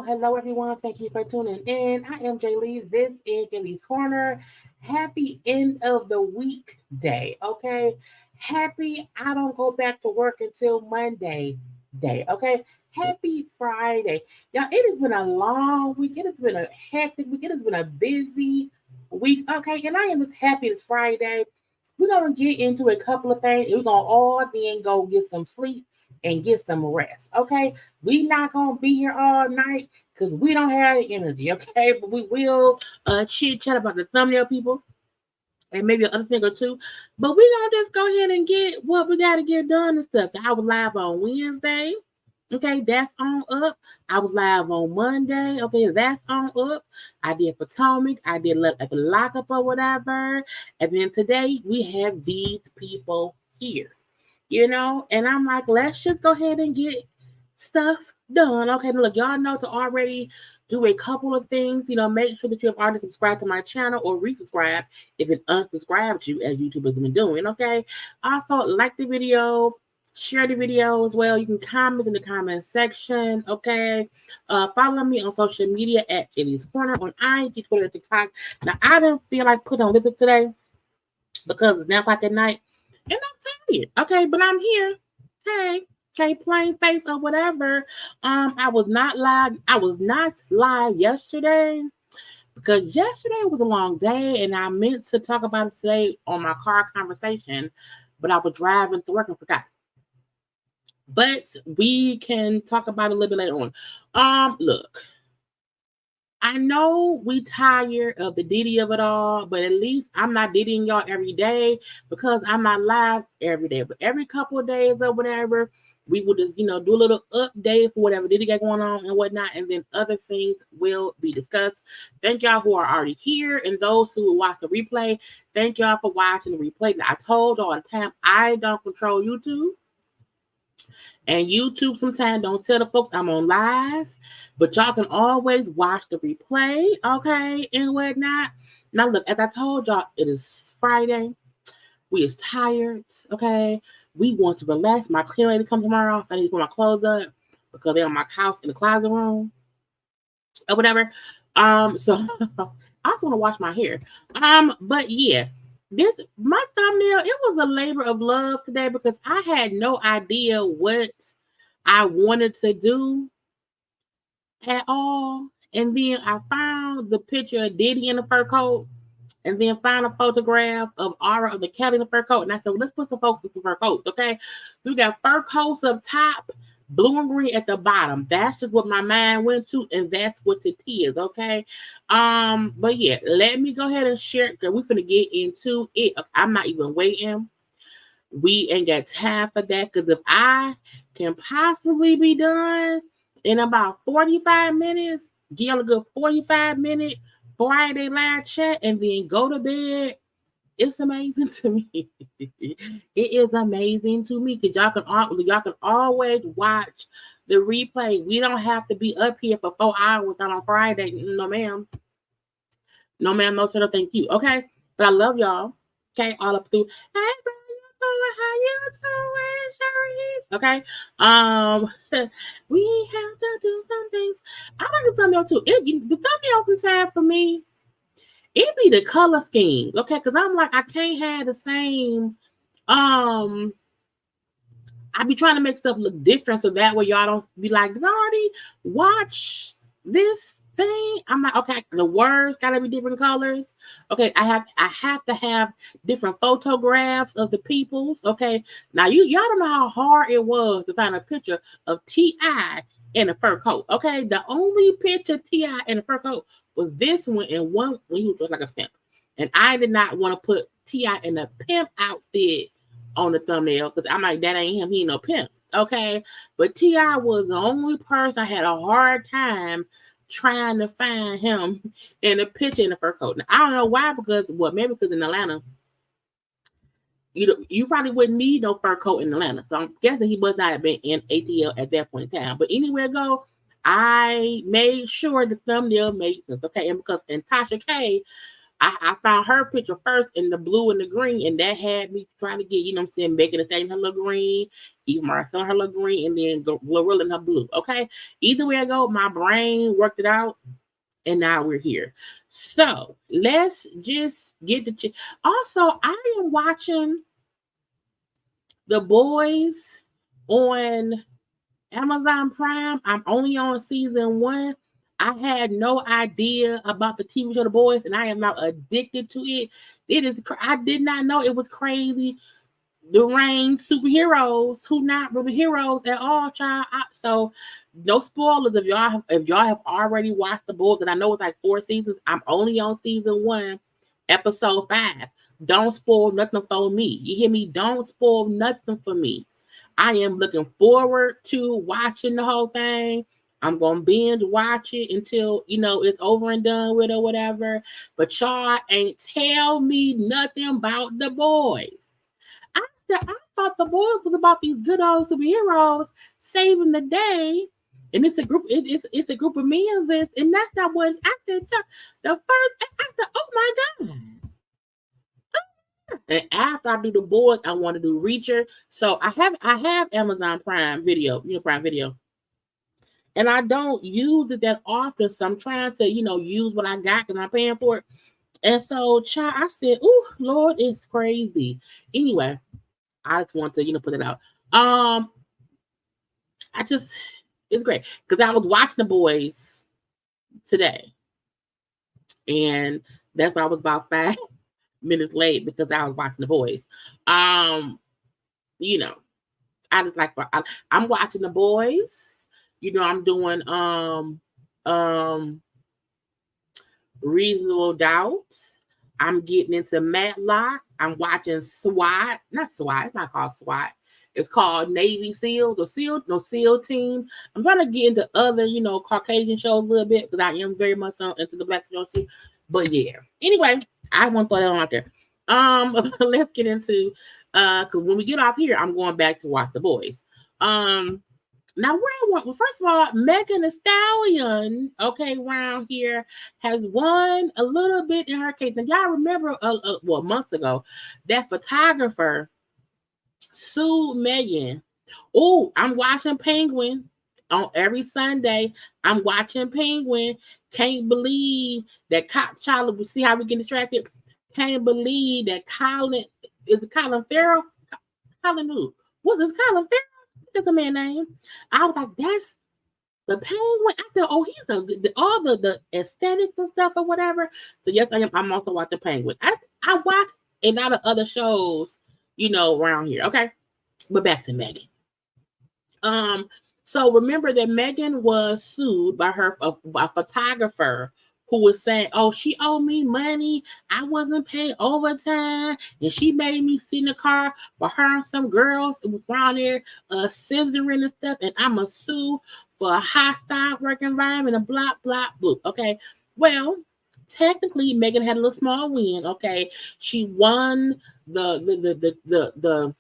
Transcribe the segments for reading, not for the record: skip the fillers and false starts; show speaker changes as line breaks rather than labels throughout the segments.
Hello, everyone. Thank you for tuning in. I am Jaylee. This is JayLeesCorner. Happy end of the week day, okay? Happy I don't go back to work until Monday day, okay? Happy Friday. Y'all, it has been a long week. It has been a hectic week. It has been a busy week, okay? And I am just happy it's Friday. We're going to get into a couple of things. We're going to all then go get some sleep and get some rest, okay? We not gonna be here all night because we don't have the energy, okay? But we will chit chat about the thumbnail people and maybe another thing or two. But we gonna just go ahead and get what we gotta get done and stuff. I was live on Wednesday, okay? That's on up. I was live on Monday, okay? That's on up. I did Potomac. I did at the lockup or whatever, and then today we have these people here. And I'm like, let's just go ahead and get stuff done. Okay, look, y'all know to already do a couple of things. Make sure that you have already subscribed to my channel or resubscribe if it unsubscribed you, as YouTube has been doing. Okay, also like the video, share the video as well. You can comment in the comment section. Okay, follow me on social media at JayLeesCorner on IG, Twitter, TikTok. Now I didn't feel like putting on lipstick today because it's 9 o'clock at night. And I'm tired, okay, but I'm here. Hey, okay, plain face or whatever. I was not live yesterday because yesterday was a long day, and I meant to talk about it today on my car conversation, but I was driving to work and forgot. But we can talk about it a little bit later on. Look. I know we tired of the Diddy of it all, but at least I'm not Diddying y'all every day because I'm not live every day. But every couple of days or whatever, we will just, do a little update for whatever Diddy got going on and whatnot, and then other things will be discussed. Thank y'all who are already here, and those who will watch the replay, thank y'all for watching the replay. Now, I told y'all all the time, I don't control YouTube. And YouTube sometimes don't tell the folks I'm on live, but y'all can always watch the replay, okay, and whatnot. Now, look, as I told y'all, it is Friday. We is tired, okay? We want to relax. My cleaning lady comes tomorrow, so I need to put my clothes up because they're on my couch in the closet room or whatever. So I just want to wash my hair. But yeah. My thumbnail, it was a labor of love today because I had no idea what I wanted to do at all. And then I found the picture of Diddy in the fur coat, and then found a photograph of Aura of the cat in the fur coat. And I said, well, let's put some folks with some fur coats, okay? So we got fur coats up top, blue and green at the bottom. That's just what my mind went to, and that's what it is, okay? But yeah, let me go ahead and share it, because we're finna get into it. I'm not even waiting. We ain't got time for that, because if I can possibly be done in about 45 minutes, give y'all a good 45-minute Friday live chat, and then go to bed, it's amazing to me. It is amazing to me, because y'all can always watch the replay. We don't have to be up here for 4 hours on Friday. No, ma'am. No, ma'am. No, sir. Thank you. Okay. But I love y'all. Okay. All up through. Hey, how you doing? Okay. We have to do some things. I like the thumbnail too. The thumbnails inside for me, it be the color scheme, okay? Because I'm like, I can't have the same. I be trying to make stuff look different, so that way y'all don't be like, Nardi, watch this thing. I'm like, okay, the words gotta be different colors. Okay, I have to have different photographs of the peoples. Okay, now y'all don't know how hard it was to find a picture of T.I. in a fur coat. Okay, the only picture T.I. in a fur coat was this one, and one when he was dressed like a pimp. And I did not want to put T.I. in a pimp outfit on the thumbnail, because I'm like, that ain't him. He ain't no pimp. Okay, but T.I. was the only person I had a hard time trying to find him in a picture in a fur coat. Now, I don't know why, maybe because in Atlanta, you probably wouldn't need no fur coat in Atlanta. So I'm guessing he must not have been in ATL at that point in time. But anywhere I go, I made sure the thumbnail made sense. Okay, and because in Tasha K, I found her picture first in the blue and the green, and that had me trying to get, making the thing her little green, even Marcel her little green, and then Glorilla in her blue. Okay, either way I go, my brain worked it out, and now we're here. So let's just get the also, I am watching The Boys on Amazon Prime. I'm only on season 1. I had no idea about the TV show The Boys, and I am now addicted to it. I did not know it was crazy. The rain superheroes who not really heroes at all, child. So no spoilers if y'all have already watched The Boys, because I know it's like 4 seasons. I'm only on season 1, episode 5. Don't spoil nothing for me. You hear me? Don't spoil nothing for me. I am looking forward to watching the whole thing. I'm going to binge watch it until, it's over and done with or whatever. But y'all ain't tell me nothing about The Boys. I thought The Boys was about these good old superheroes saving the day. And it's a group, it's a group of men, and that's not what I said. The first, I said, oh my God. And after I do The Boys, I want to do Reacher. So I have Amazon Prime Video, Prime Video. And I don't use it that often. So I'm trying to, use what I got because I'm paying for it. And so, child, I said, oh, Lord, it's crazy. Anyway, I just want to, put it out. It's great. Because I was watching The Boys today. And that's why I was about 5 minutes late, because I was watching The Boys. I just like, I'm watching The Boys. I'm doing Reasonable Doubt. I'm getting into Matlock. I'm watching SWAT. Not SWAT. It's not called SWAT. It's called Navy SEALs or SEAL Team. I'm trying to get into other, Caucasian shows a little bit, because I am very much into the Black shows too. But yeah. Anyway, I want to throw that on out there. Let's get into because when we get off here, I'm going back to watch The Boys. Now, first of all, Megan Thee Stallion, around here has won a little bit in her case. And y'all remember, months ago, that photographer sued Megan. Oh, I'm watching Penguin on every Sunday. I'm watching Penguin. Can't believe that Charlie. We see how we get distracted. Can't believe that Colin Farrell. Colin who? What is Colin Farrell? there's a man name. I was like, that's the Penguin. I said, oh, he's all the aesthetics and stuff or whatever. So yes, I am. I'm also watching Penguin. I watch a lot of other shows, around here. Okay, but back to Megan. So remember that Megan was sued by a photographer who was saying, "Oh, she owed me money. I wasn't paid overtime, and she made me sit in the car with her and some girls who was around there, scissoring and stuff. And I'm a sue for a hostile work environment and blah blah blah." Okay, well, technically, Megan had a little small win. Okay, she won the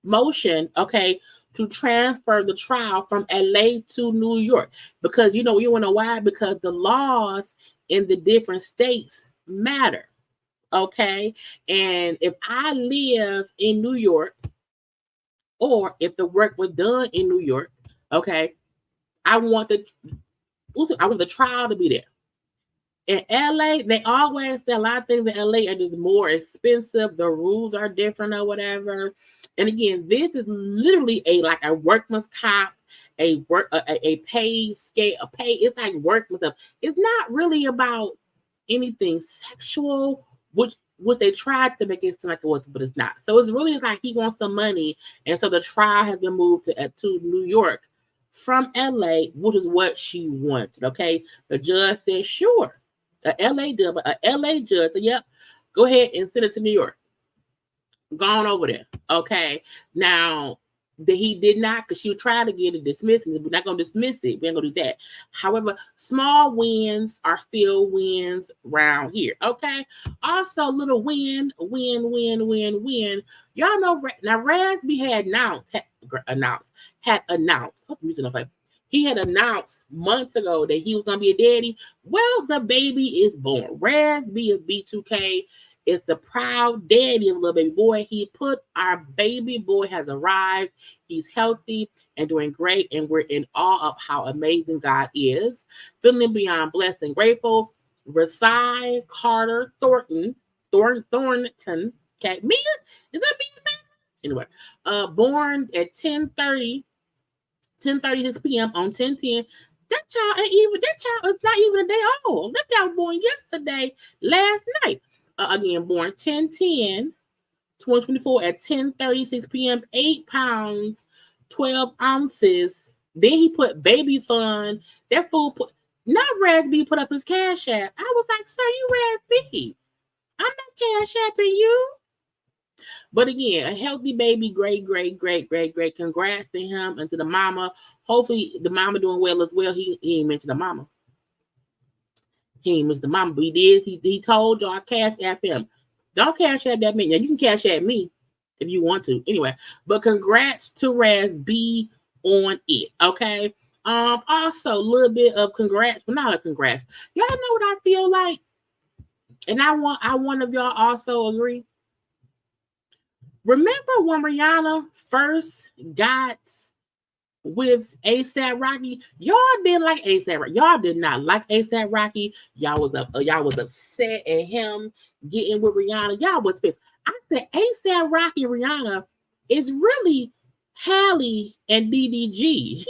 motion. Okay, to transfer the trial from LA to New York. Because you want to know why? Because the laws in the different states matter. Okay. And if I live in New York, or if the work was done in New York, okay, I want the trial to be there. In LA, they always say a lot of things in LA are just more expensive. The rules are different or whatever. And again, this is literally a workman's comp, a pay scale, it's like workman's stuff. It's not really about anything sexual, which they tried to make it seem like it was, but it's not. So it's really like he wants some money, and so the trial has been moved to New York from LA, which is what she wanted. Okay, the judge said sure. A LA judge said, yep, go ahead and send it to New York. Gone over there. Okay. Now, he did not, because she tried to get it dismissed. We're not going to dismiss it. We ain't going to do that. However, small wins are still wins around here. Okay. Also, little win. Y'all know, now Raspy had announced. He had announced months ago that he was going to be a daddy. Well, the baby is born. Raspy of B2K is the proud daddy of a little baby boy. He put our baby boy has arrived. He's healthy and doing great, and we're in awe of how amazing God is. Feeling beyond blessed and grateful. Versailles Carter Thornton. Okay, Mia? Is that Mia? Anyway, born at 10:36 p.m. on 10/10. That child is not even a day old. That child was born yesterday, last night. Again, born 10/10/2024 at 10:36 p.m. 8 pounds, 12 ounces. Then he put baby fun. That fool not Raspy put up his Cash App. I was like, sir, you Raspy. I'm not Cash Apping you. But again, a healthy baby, great. Congrats to him and to the mama. Hopefully the mama doing well as well. He ain't mentioned the mama. He ain't mentioned the mama, but he did. He told y'all Cash App him. Don't Cash App that man. Now you can Cash App me if you want to. Anyway, but congrats to Raspy on it. Okay. Also a little bit of congrats, but not a congrats. Y'all know what I feel like? And I want one of y'all also agree. Remember when Rihanna first got with ASAP Rocky? Y'all didn't like ASAP Rocky. Y'all did not like ASAP Rocky. Y'all was upset at him getting with Rihanna. Y'all was pissed. I said ASAP Rocky and Rihanna is really Halle and DDG.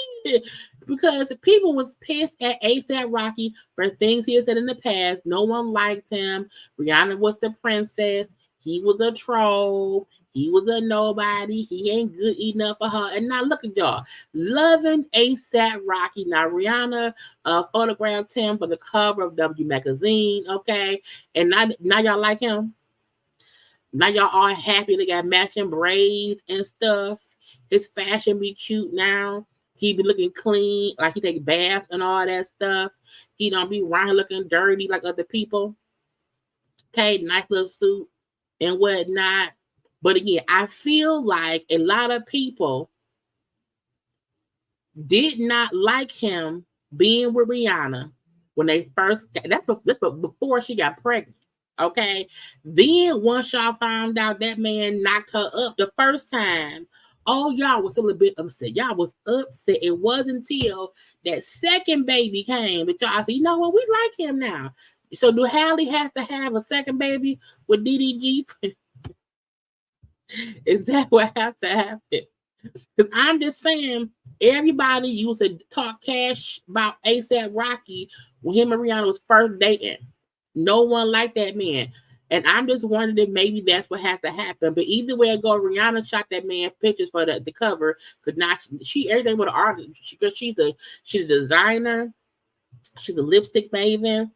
Because people was pissed at ASAP Rocky for things he had said in the past. No one liked him. Rihanna was the princess. He was a troll. He was a nobody. He ain't good enough for her. And now look at y'all. Loving ASAP Rocky. Now Rihanna photographed him for the cover of W Magazine. Okay. And now y'all like him. Now y'all all happy. They got matching braids and stuff. His fashion be cute now. He be looking clean. Like he take baths and all that stuff. He don't be around looking dirty like other people. Okay. Nice little suit and whatnot. But again, I feel like a lot of people did not like him being with Rihanna when they first that's before she got pregnant. Okay. Then once y'all found out that man knocked her up the first time, oh, y'all was a little bit upset. Y'all was upset. It wasn't until that second baby came that y'all said, you know what, we like him now. So do Halle have to have a second baby with DDG? Is that what has to happen? Because I'm just saying, everybody used to talk cash about ASAP Rocky when him and Rihanna was first dating. No one liked that man. And I'm just wondering if maybe that's what has to happen. But either way it go, Rihanna shot that man pictures for the cover. Could not she everything with an artist because she's a designer, she's a lipstick maven,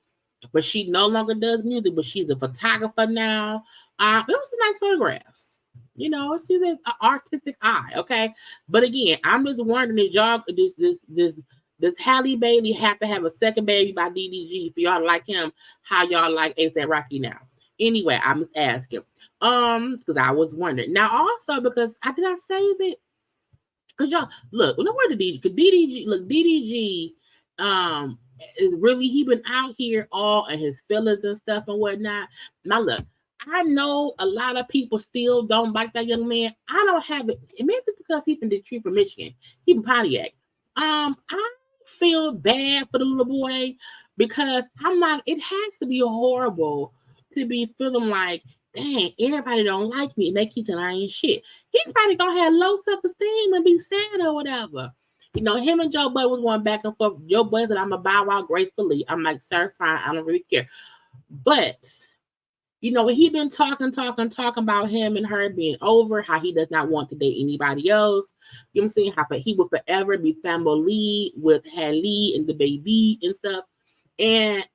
but she no longer does music, but she's a photographer now. It was some nice photographs. You know, she's an artistic eye, okay? But again, I'm just wondering if y'all does Halle Bailey have to have a second baby by DDG for y'all to like him? How y'all like ASAP Rocky now? Anyway, I'm just asking. Because I was wondering. Now also because I did I save it? Because y'all look, look where the DDG look, DDG is really he been out here all in his feelings and stuff and whatnot. Now look, I know a lot of people still don't like that young man. I don't have it. Maybe it's because he's from Detroit, from Michigan. He's from Pontiac. I feel bad for the little boy because I'm like, it has to be horrible to be feeling like, dang, everybody don't like me and they keep denying shit. He probably gonna have low self-esteem and be sad or whatever. You know, him and Joe Budden was going back and forth. Joe Budden said, I'm gonna bow out gracefully. I'm like, sir, fine, I don't really care. But you know, he been talking about him and her being over, how he does not want to date anybody else. You know what I'm saying? How he will forever be family with Halle and the baby and stuff. And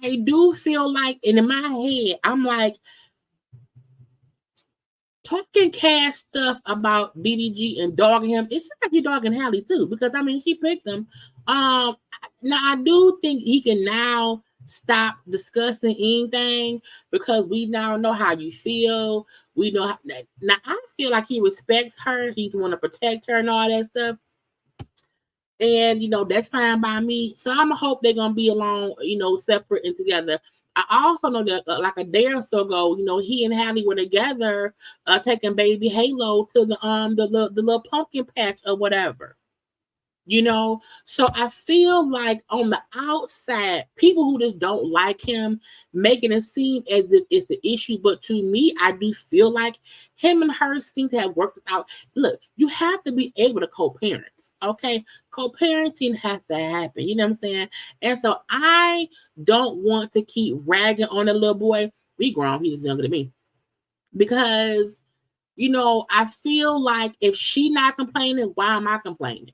I do feel like, and in my head, I'm like, talking cash stuff about DDG and dogging him, it's just like you dogging Halle too, because I mean, she picked him. Now I do think he can now stop discussing anything because we now know how you feel. We know how, now I feel like he respects her. He's want to protect her and all that stuff. And you know, that's fine by me. So I'm gonna hope they're gonna be along, you know, separate and together. I also know that like a day or so ago, you know, he and Halle were together, taking baby Halo to the little pumpkin patch or whatever. You know, so I feel like on the outside, people who just don't like him making it seem as if it's the issue. But to me, I do feel like him and her seem to have worked it out. Look, you have to be able to co-parent, okay? Co-parenting has to happen, you know what I'm saying? And so I don't want to keep ragging on a little boy. We grown, he's younger than me. Because, you know, I feel like if she not complaining, why am I complaining?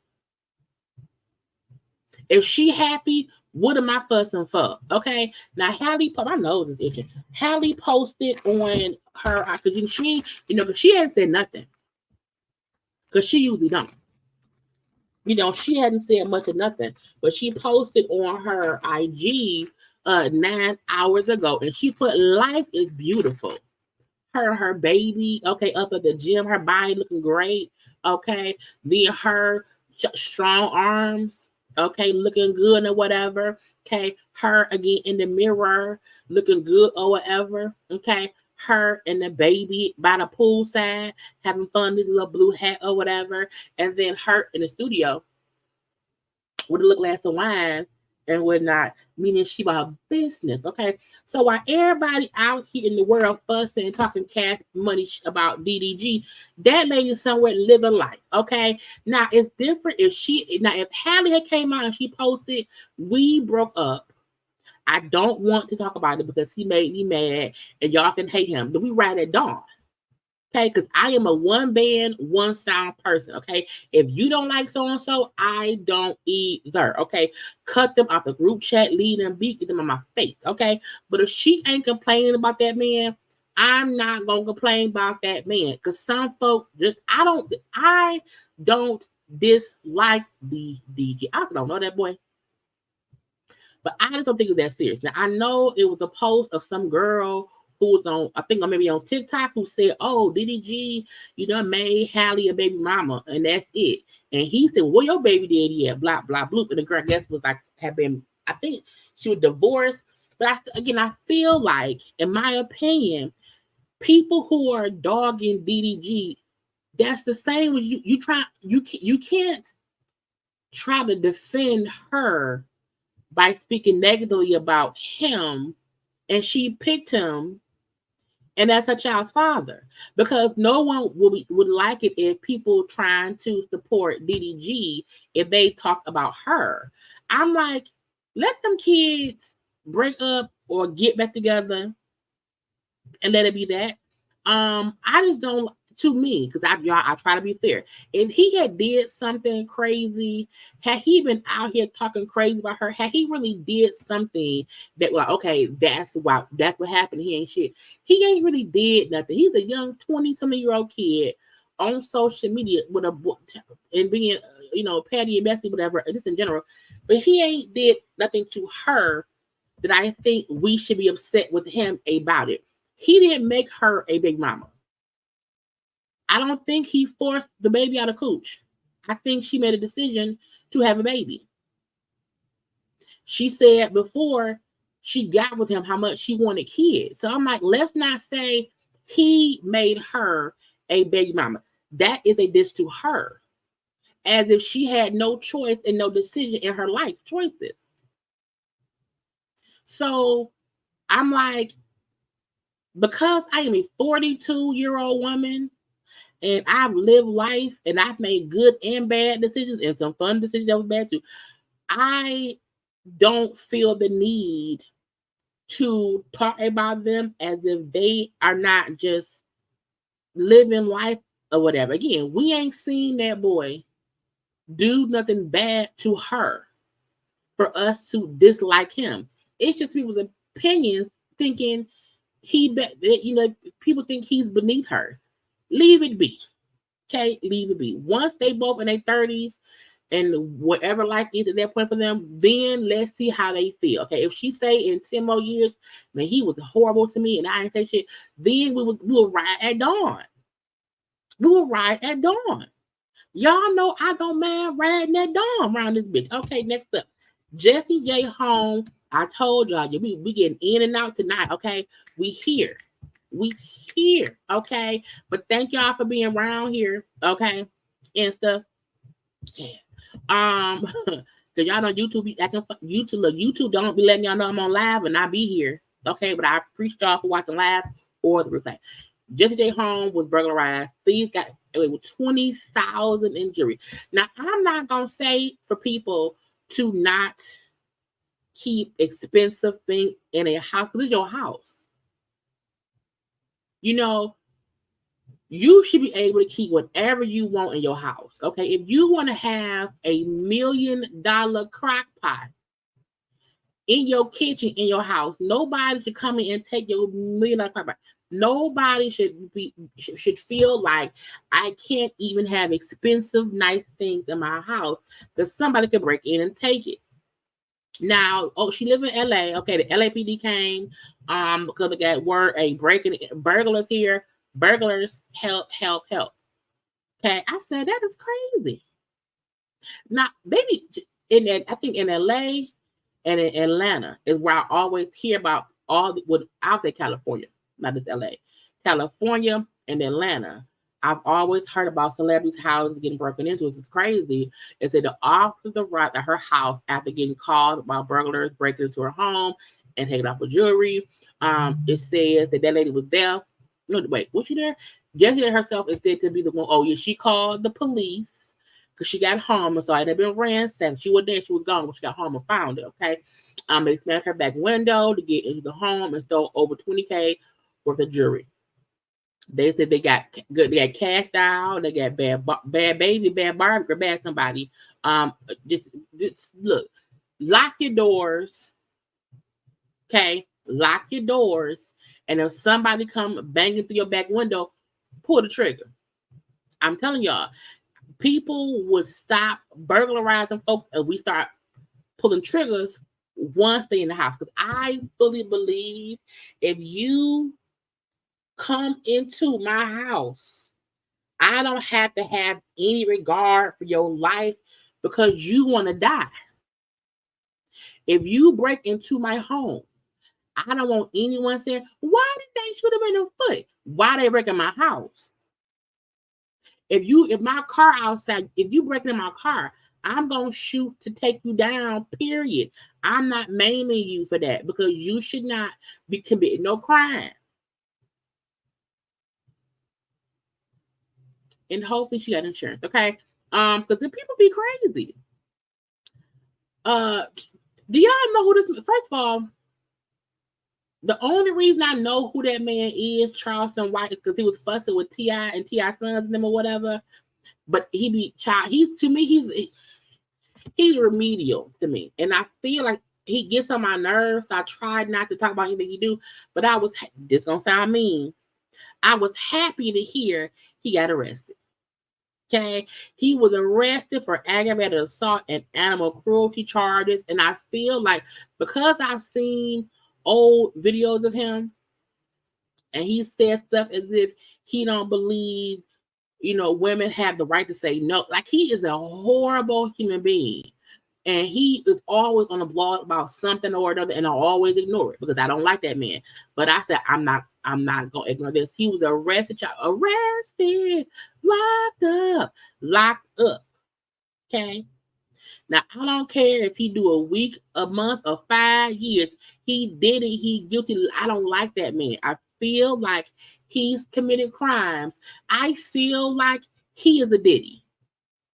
If she happy, what am I fussing for? Okay. Now Halle, my nose is itching. Halle posted on her because she, you know, because she hadn't said nothing. Because she usually don't. You know, she hadn't said much of nothing, but she posted on her IG 9 hours ago, and she put life is beautiful. Her baby, okay, up at the gym, her body looking great, okay. Then her strong arms, okay, looking good or whatever, okay. Her again in the mirror, looking good or whatever, okay. Her and the baby by the poolside, having fun, this little blue hat or whatever, and then her in the studio with a little glass of wine and whatnot, meaning she about business, okay? So while everybody out here in the world fussing and talking cash money about DDG, that lady somewhere living life, okay? Now it's different if if Halle had came out and she posted, we broke up. I don't want to talk about it because he made me mad and y'all can hate him. Then we ride at dawn. Okay, because I am a one band, one sound person. Okay, if you don't like so and so, I don't either. Okay, cut them off the group chat, lead them, beat, get them on my face. Okay, but if she ain't complaining about that man, I'm not gonna complain about that man because some folks just I don't dislike the DJ. I also don't know that boy. But I just don't think it's that serious. Now I know it was a post of some girl who was on, I think, or maybe on TikTok, who said, "Oh, DDG, you done made Halle a baby mama, and that's it." And he said, "Well, your baby daddy at blah blah blah." And the girl, I guess, was like, had been, I think, she was divorced. But I feel like, in my opinion, people who are dogging DDG, that's the same as you try. You can't try to defend her by speaking negatively about him, and she picked him, And that's her child's father. Because no one would like it if people trying to support DDG if they talk about her. I'm like, let them kids break up or get back together and let it be that. I just don't. To me, because I try to be fair. If he had did something crazy, had he been out here talking crazy about her, had he really did something that like, okay, that's what happened. He ain't shit. He ain't really did nothing. He's a young 20-something-year-old kid on social media with a and being petty and messy, whatever. Just in general, but he ain't did nothing to her that I think we should be upset with him about it. He didn't make her a big mama. I don't think he forced the baby out of cooch. I think she made a decision to have a baby. She said before she got with him how much she wanted kids. So I'm like, let's not say he made her a baby mama. That is a diss to her. As if she had no choice and no decision in her life choices. So I'm like, because I am a 42-year-old woman, and I've lived life and I've made good and bad decisions and some fun decisions that was bad too. I don't feel the need to talk about them as if they are not just living life or whatever. Again, we ain't seen that boy do nothing bad to her for us to dislike him. It's just people's opinions thinking people think he's beneath her. Leave it be. Okay, leave it be. Once they both in their 30s and whatever life is at that point for them, then let's see how they feel. Okay, if she say in 10 more years, man, he was horrible to me and I ain't say shit, then we will ride at dawn. We will ride at dawn. Y'all know I don't mind riding at dawn around this bitch. Okay, next up. Jessie J home. I told y'all, we getting in and out tonight. Okay, we here. Okay? But thank y'all for being around here, okay? And stuff. Yeah. Cause y'all know YouTube be acting YouTube don't be letting y'all know I'm on live and I be here. Okay, but I appreciate y'all for watching live or the replay. Jessie J home was burglarized. Thieves got away with $20,000 in jewelry. Now I'm not gonna say for people to not keep expensive things in a house because it's your house. You should be able to keep whatever you want in your house. Okay. If you want to have $1 million crock pot in your kitchen, in your house, nobody should come in and take your $1 million crock pot. Nobody should feel like I can't even have expensive, nice things in my house because somebody could break in and take it. Now, she live in LA. Okay, the LAPD came because they got word burglars here. Burglars, help. Okay, I said that is crazy. Now, maybe I think in LA and in Atlanta is where I always hear about I'll say California, not just LA. California and Atlanta. I've always heard about celebrities' houses getting broken into. It's crazy. It said the officer arrived at her house after getting called by burglars breaking into her home and taking off her jewelry. It says that lady was there. No, wait, was she there? Jessie herself is said to be the one. Oh, yeah, she called the police because she got home. So it had been ransacked. She was there. She was gone when she got home and found it. Okay. They smashed her back window to get into the home and stole over $20,000 worth of jewelry. They said they got cash out. They got bad baby, bad Barbie, bad somebody. Just look, lock your doors. Okay, lock your doors. And if somebody come banging through your back window, pull the trigger. I'm telling y'all, people would stop burglarizing folks if we start pulling triggers once they're in the house. Because I fully believe if you come into my house, I don't have to have any regard for your life because you want to die. If you break into my home, I don't want anyone saying, why did they shoot him in the foot? Why they breaking my house? If my car outside, if you break in my car, I'm going to shoot to take you down, period. I'm not maiming you for that because you should not be committing no crime. and hopefully she got insurance. Okay, because the people be crazy. Do y'all know who this? First of all, the only reason I know who that man is, Charleston White, is because he was fussing with T.I. and T.I. sons and them or whatever. But he be child. He's to me. He's remedial to me, and I feel like he gets on my nerves. So I tried not to talk about anything he do, but I was. This gonna sound mean. I was happy to hear he got arrested. Okay, he was arrested for aggravated assault and animal cruelty charges, and I feel like because I've seen old videos of him, and he said stuff as if he don't believe, women have the right to say no. Like he is a horrible human being. And he is always on a blog about something or another, and I always ignore it because I don't like that man. But I said I'm not gonna ignore this. He was arrested, locked up. Okay. Now I don't care if he do a week, a month, or 5 years. He did it. He guilty. I don't like that man. I feel like he's committed crimes. I feel like he is a Diddy,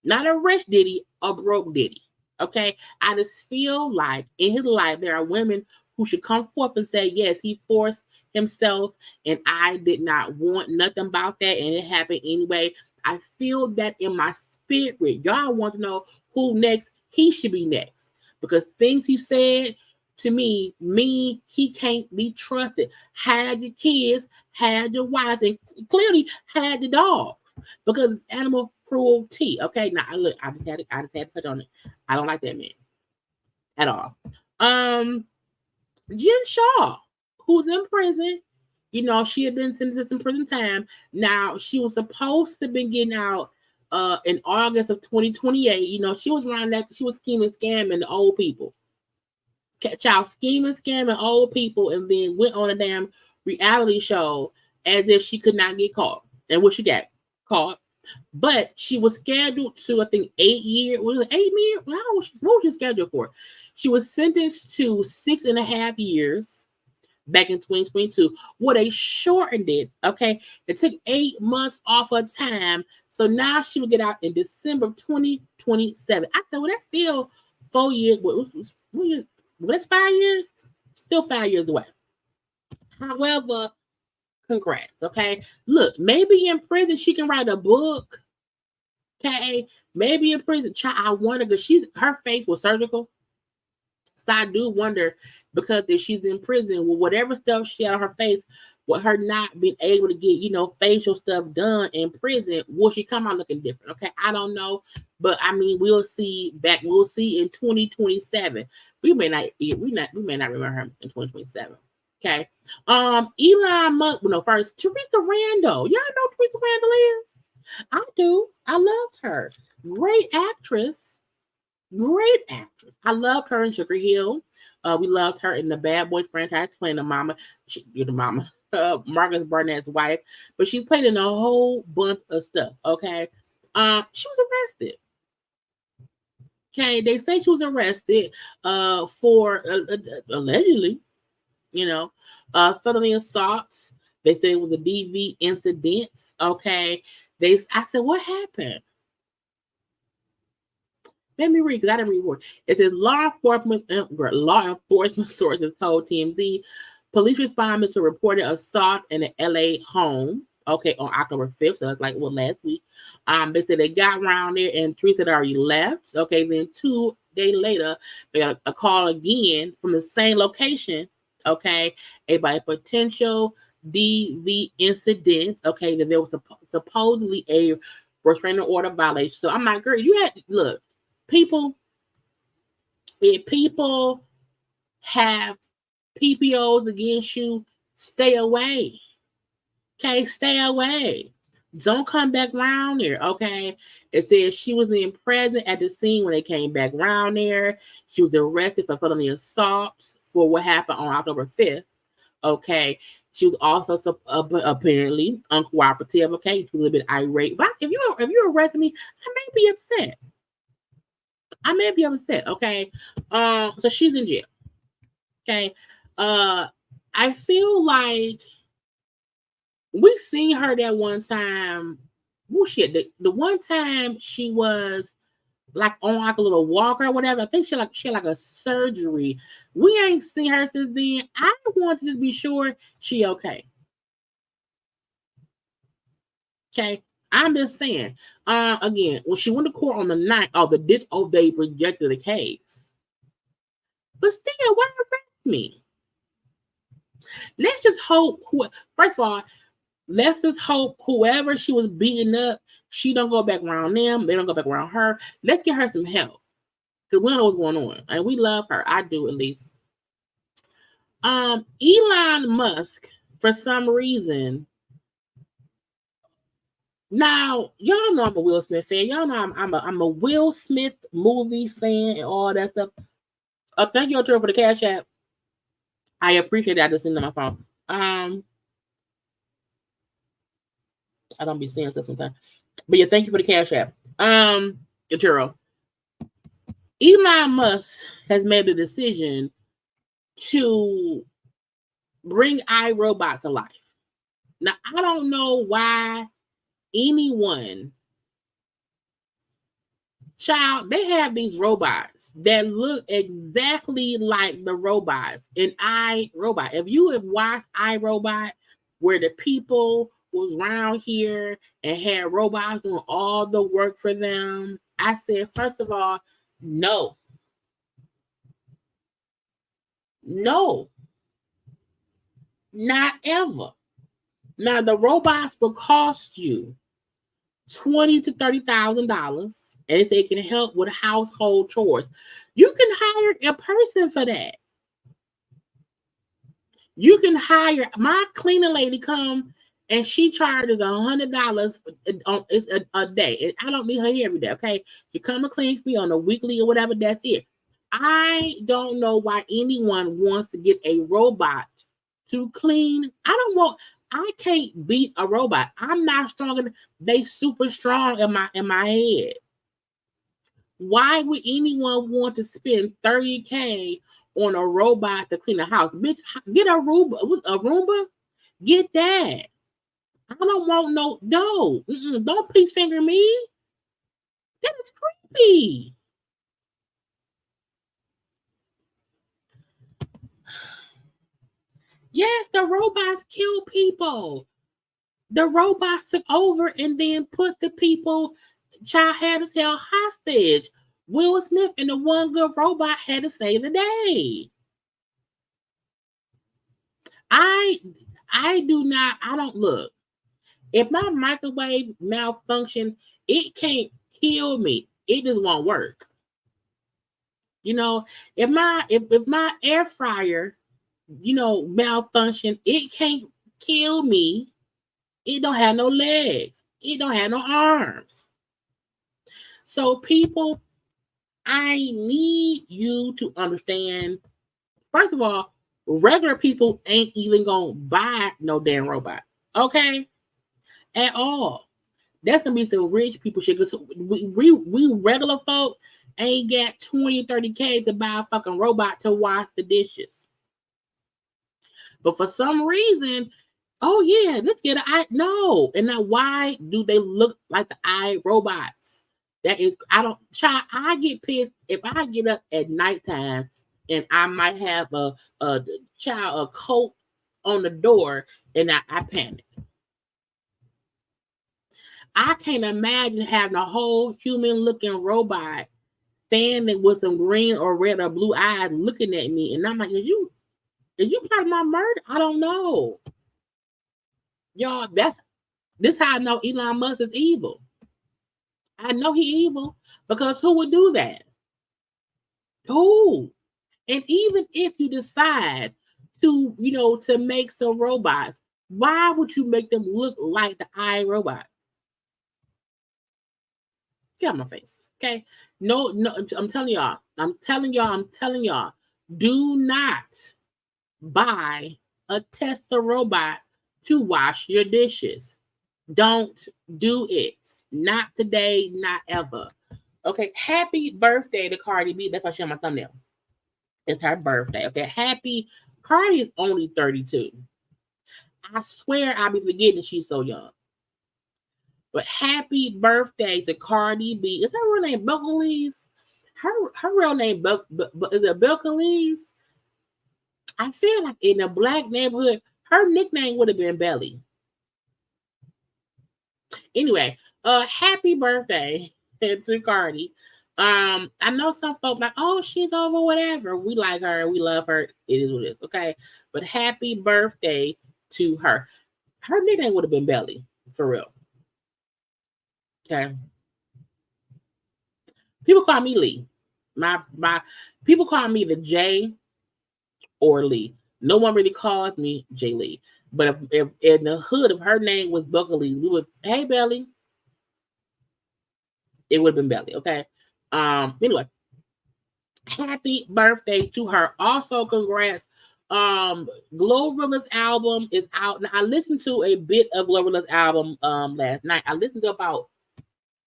not a rich Diddy, a broke Diddy. Okay, I just feel like in his life there are women who should come forth and say, yes, he forced himself, and I did not want nothing about that, and it happened anyway. I feel that in my spirit. Y'all want to know who next? He should be next because things he said to me, he can't be trusted. Had your kids, had your wives, and clearly had the dogs because it's animal cruelty. Okay, now look, I just had to touch on it. I don't like that man at all. Jen Shaw, who's in prison, she had been sentenced to some prison time. Now she was supposed to be getting out in August of 2028. She was around that. She was scheming, scamming the old people. Child scheming, scamming old people, and then went on a damn reality show as if she could not get caught. And what she got caught. But she was scheduled to, I think, 8 years. Was it 8 years? What was she scheduled for? She was sentenced to 6.5 years back in 2022. Well, they shortened it. Okay, it took 8 months off her time, so now she will get out in December of 2027. I said, well, that's still 4 years. That's 5 years. Still 5 years away. However, congrats. Okay, look, maybe in prison she can write a book. Okay, maybe in prison. Child, I wonder because her face was surgical. So I do wonder because if she's in prison, with whatever stuff she had on her face, with her not being able to get, facial stuff done in prison, will she come out looking different? Okay, I don't know, but I mean, we'll see in 2027. We may not remember her in 2027. Okay, Elon Musk. No, first Teresa Randall. Y'all know Teresa Randall is. I do. I loved her. Great actress. I loved her in Sugar Hill. We loved her in the Bad Boys franchise, playing the mama. You're the mama, Marcus Barnett's wife. But she's played in a whole bunch of stuff. Okay, she was arrested. Okay, they say she was arrested for allegedly, felony assaults. They say it was a DV incident. Okay, I said, what happened? Let me read because I didn't read word. It says law enforcement sources told TMZ police responded to a reported assault in an LA home. Okay, on October 5th, so it's like last week. They said they got around there and Teresa had already left. Okay, then 2 days later, they got a call again from the same location. Okay, about a potential DV incident. Okay, that there was supposedly a restraining order violation. So I'm like, girl, you had look. If people have PPOs against you, stay away. Okay, stay away. Don't come back around there. Okay, it says she was present at the scene when they came back around there. She was arrested for felony assaults for what happened on October 5th. Okay, she was also apparently uncooperative. Okay, she was a little bit irate. But if you arrest me, I may be upset. Okay. So she's in jail. Okay. I feel like we seen her that one time Bullshit. The one time she was like on like a little walker or whatever. I think she had like a surgery. We ain't seen her since then. I want to just be sure she okay. Okay. I'm just saying. Again, when she went to court on the night, they rejected the case. But still, why arrest me? Let's just hope. First of all, let's just hope whoever she was beating up, she don't go back around them. They don't go back around her. Let's get her some help. Because we don't know what's going on. And we love her. I do, at least. Elon Musk, for some reason. Now, y'all know I'm a Will Smith fan. Y'all know I'm a Will Smith movie fan and all that stuff. Thank you, Arturo, for the Cash App. I appreciate that. I just seen it on my phone. I don't be seeing stuff sometimes. But yeah, thank you for the Cash App. Arturo. Elon Musk has made a decision to bring iRobot to life. Now, I don't know why anyone, child, they have these robots that look exactly like the robots in iRobot. If you have watched iRobot, where the people was around here and had robots doing all the work for them, I said, first of all, no. No. Not ever. Now the robots will cost you $20,000 to $30,000, and they can help with household chores. You can hire a person for that. You can hire my cleaning lady come and she charges $100 a day. I don't need her here every day. Okay, she come and cleans me on a weekly or whatever. That's it. I don't know why anyone wants to get a robot to clean. I can't beat a robot. I'm not strong enough. They super strong in my head. Why would anyone want to spend $30,000 on a robot to clean a house? Bitch, get a Roomba. Get that. I don't want no. Don't please finger me. That is creepy. Yes, the robots kill people. The robots took over and then put the people child had to held hostage. Will Smith and the one good robot had to save the day. I don't look. If my microwave malfunction, it can't kill me. It just won't work. You know, if my air fryer, malfunction, it can't kill me. It don't have no legs. It don't have no arms. So people, I need you to understand. First of all, regular people ain't even gonna buy no damn robot. Okay? At all. That's gonna be some rich people shit. Because we regular folk ain't got 20, 30K to buy a fucking robot to wash the dishes. But for some reason, oh yeah, let's get no. And now why do they look like the iRobots? That is, I get pissed if I get up at nighttime and I might have a coat on the door and I panic. I can't imagine having a whole human looking robot standing with some green or red or blue eyes looking at me. And I'm like, is you part of my murder? I don't know. Y'all, this how I know Elon Musk is evil. I know he evil because who would do that? Who? And even if you decide to, to make some robots, why would you make them look like the iRobot? Get out my face. Okay. No, I'm telling y'all, do not buy a Tesla robot to wash your dishes. Don't do it. Not today, not ever. Okay. Happy birthday to Cardi B. That's why she's on my thumbnail. It's her birthday. Okay. Cardi is only 32. I swear I'll be forgetting she's so young. But happy birthday to Cardi B. Is her real name Buckalese? Her real name is it Buckalese? I feel like in a black neighborhood, her nickname would have been Belly. Anyway, happy birthday to Cardi. I know some folks like, oh, she's over, whatever. We like her, we love her. It is what it is, okay. But happy birthday to her. Her nickname would have been Belly, for real. Okay. People call me Lee. My people call me the J or Lee. No one really calls me Jaylee. But if in the hood, if her name was Buckley, we would, hey Belly, it would have been Belly. Okay. Anyway, happy birthday to her. Also, congrats. Glorilla's album is out. Now, I listened to a bit of Glorilla's album last night. I listened to about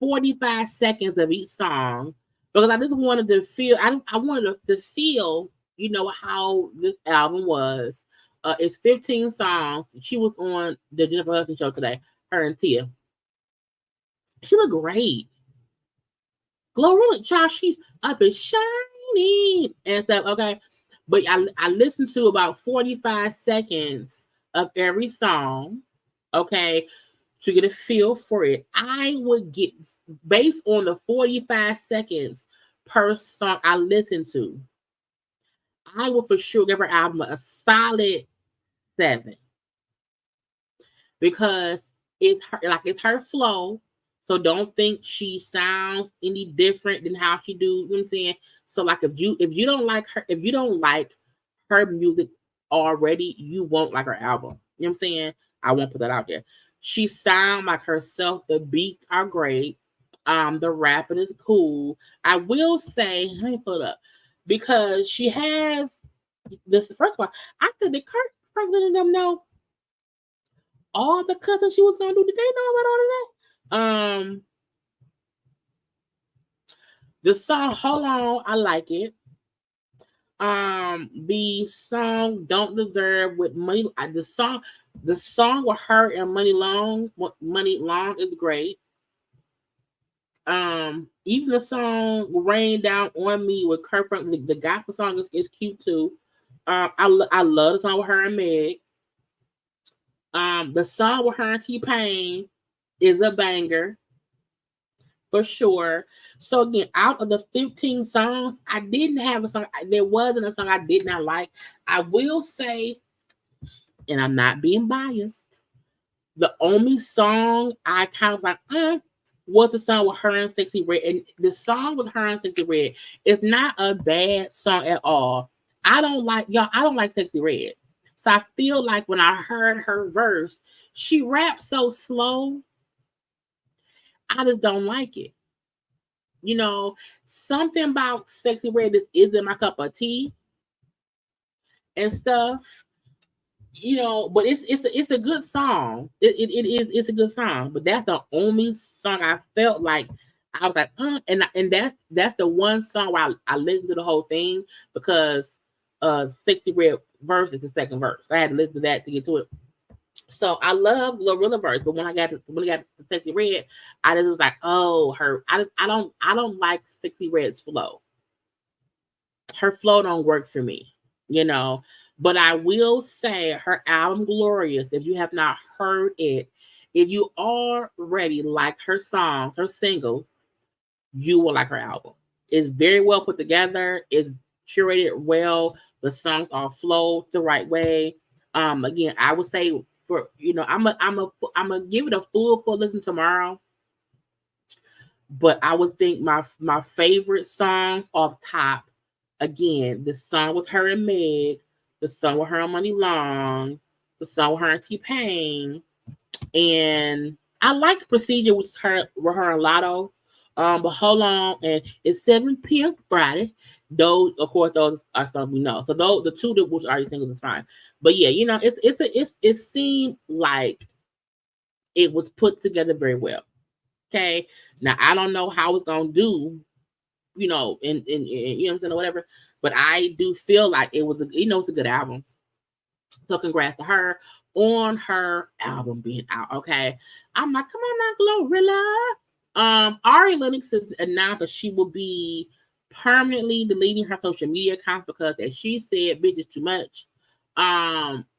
45 seconds of each song because I just wanted to feel, I wanted to feel, you know, how this album was. It's 15 songs. She was on the Jennifer Hudson show today, her and Tia. She looked great. Glorilla, child, she's up and shining and stuff, okay? But I listened to about 45 seconds of every song, okay, to get a feel for it. I would get, based on the 45 seconds per song I listened to, I would for sure give her album a solid 7. Because it's her flow. So don't think she sounds any different than how she do. You know what I'm saying? So like if you don't like her music already, you won't like her album. You know what I'm saying? I won't put that out there. She sound like herself. The beats are great. The rapping is cool. I will say, let me pull it up because she has this. First of all, I said that Kirk Franklin and them know all the cussing she was gonna do. Did they know about all of that? The song "Hold On," I like it. The song "Don't Deserve" with Money. The song with her and Money Long is great. Even the song "Rain Down on Me" with Kirk Franklin, the gospel song is cute too. I love the song with her and Meg. The song with her and T-Pain is a banger for sure. So again, out of the 15 songs, I didn't have a song. There wasn't a song I did not like. I will say, and I'm not being biased, the only song I kind of like was the song with her and Sexy Red. And the song with her and Sexy Red is not a bad song at all. I don't like Sexy Red. So I feel like when I heard her verse, she raps so slow. I just don't like it. You know, something about Sexy Red isn't my cup of tea and stuff. You know, but it's a good song. It's a good song. But that's the only song I felt like I was like, and that's the one song where I listened to the whole thing because Sexy Red verse is the second verse. I had to listen to that to get to it. So I love Glorilla verse, but when I got to Sexy Red, I just was like, oh, I don't like Sexy Red's flow. Her flow don't work for me, you know. But I will say her album Glorious, if you have not heard it, if you already like her songs, her singles, you will like her album. It's very well put together. It's curated well. The songs all flow the right way. Again, I would say for I'm gonna give it a full listen tomorrow. But I would think my favorite songs off top, again, the song with her and Meg, the song with her and Money Long, the song with her and T-Pain, and I like Procedure with her and Lotto. But hold on, and it's 7 p.m. Friday. Those, of course, those are some we know. So those, the two that was already singles is fine. But yeah, you know, it seemed like it was put together very well. Okay, now I don't know how it's gonna do, you know, in you know what I'm saying or whatever. But I do feel like it was it's a good album. So congrats to her on her album being out. Okay. I'm like, come on now, Glorilla. Ari Lennox has announced that she will be permanently deleting her social media accounts because, as she said, bitch is too much.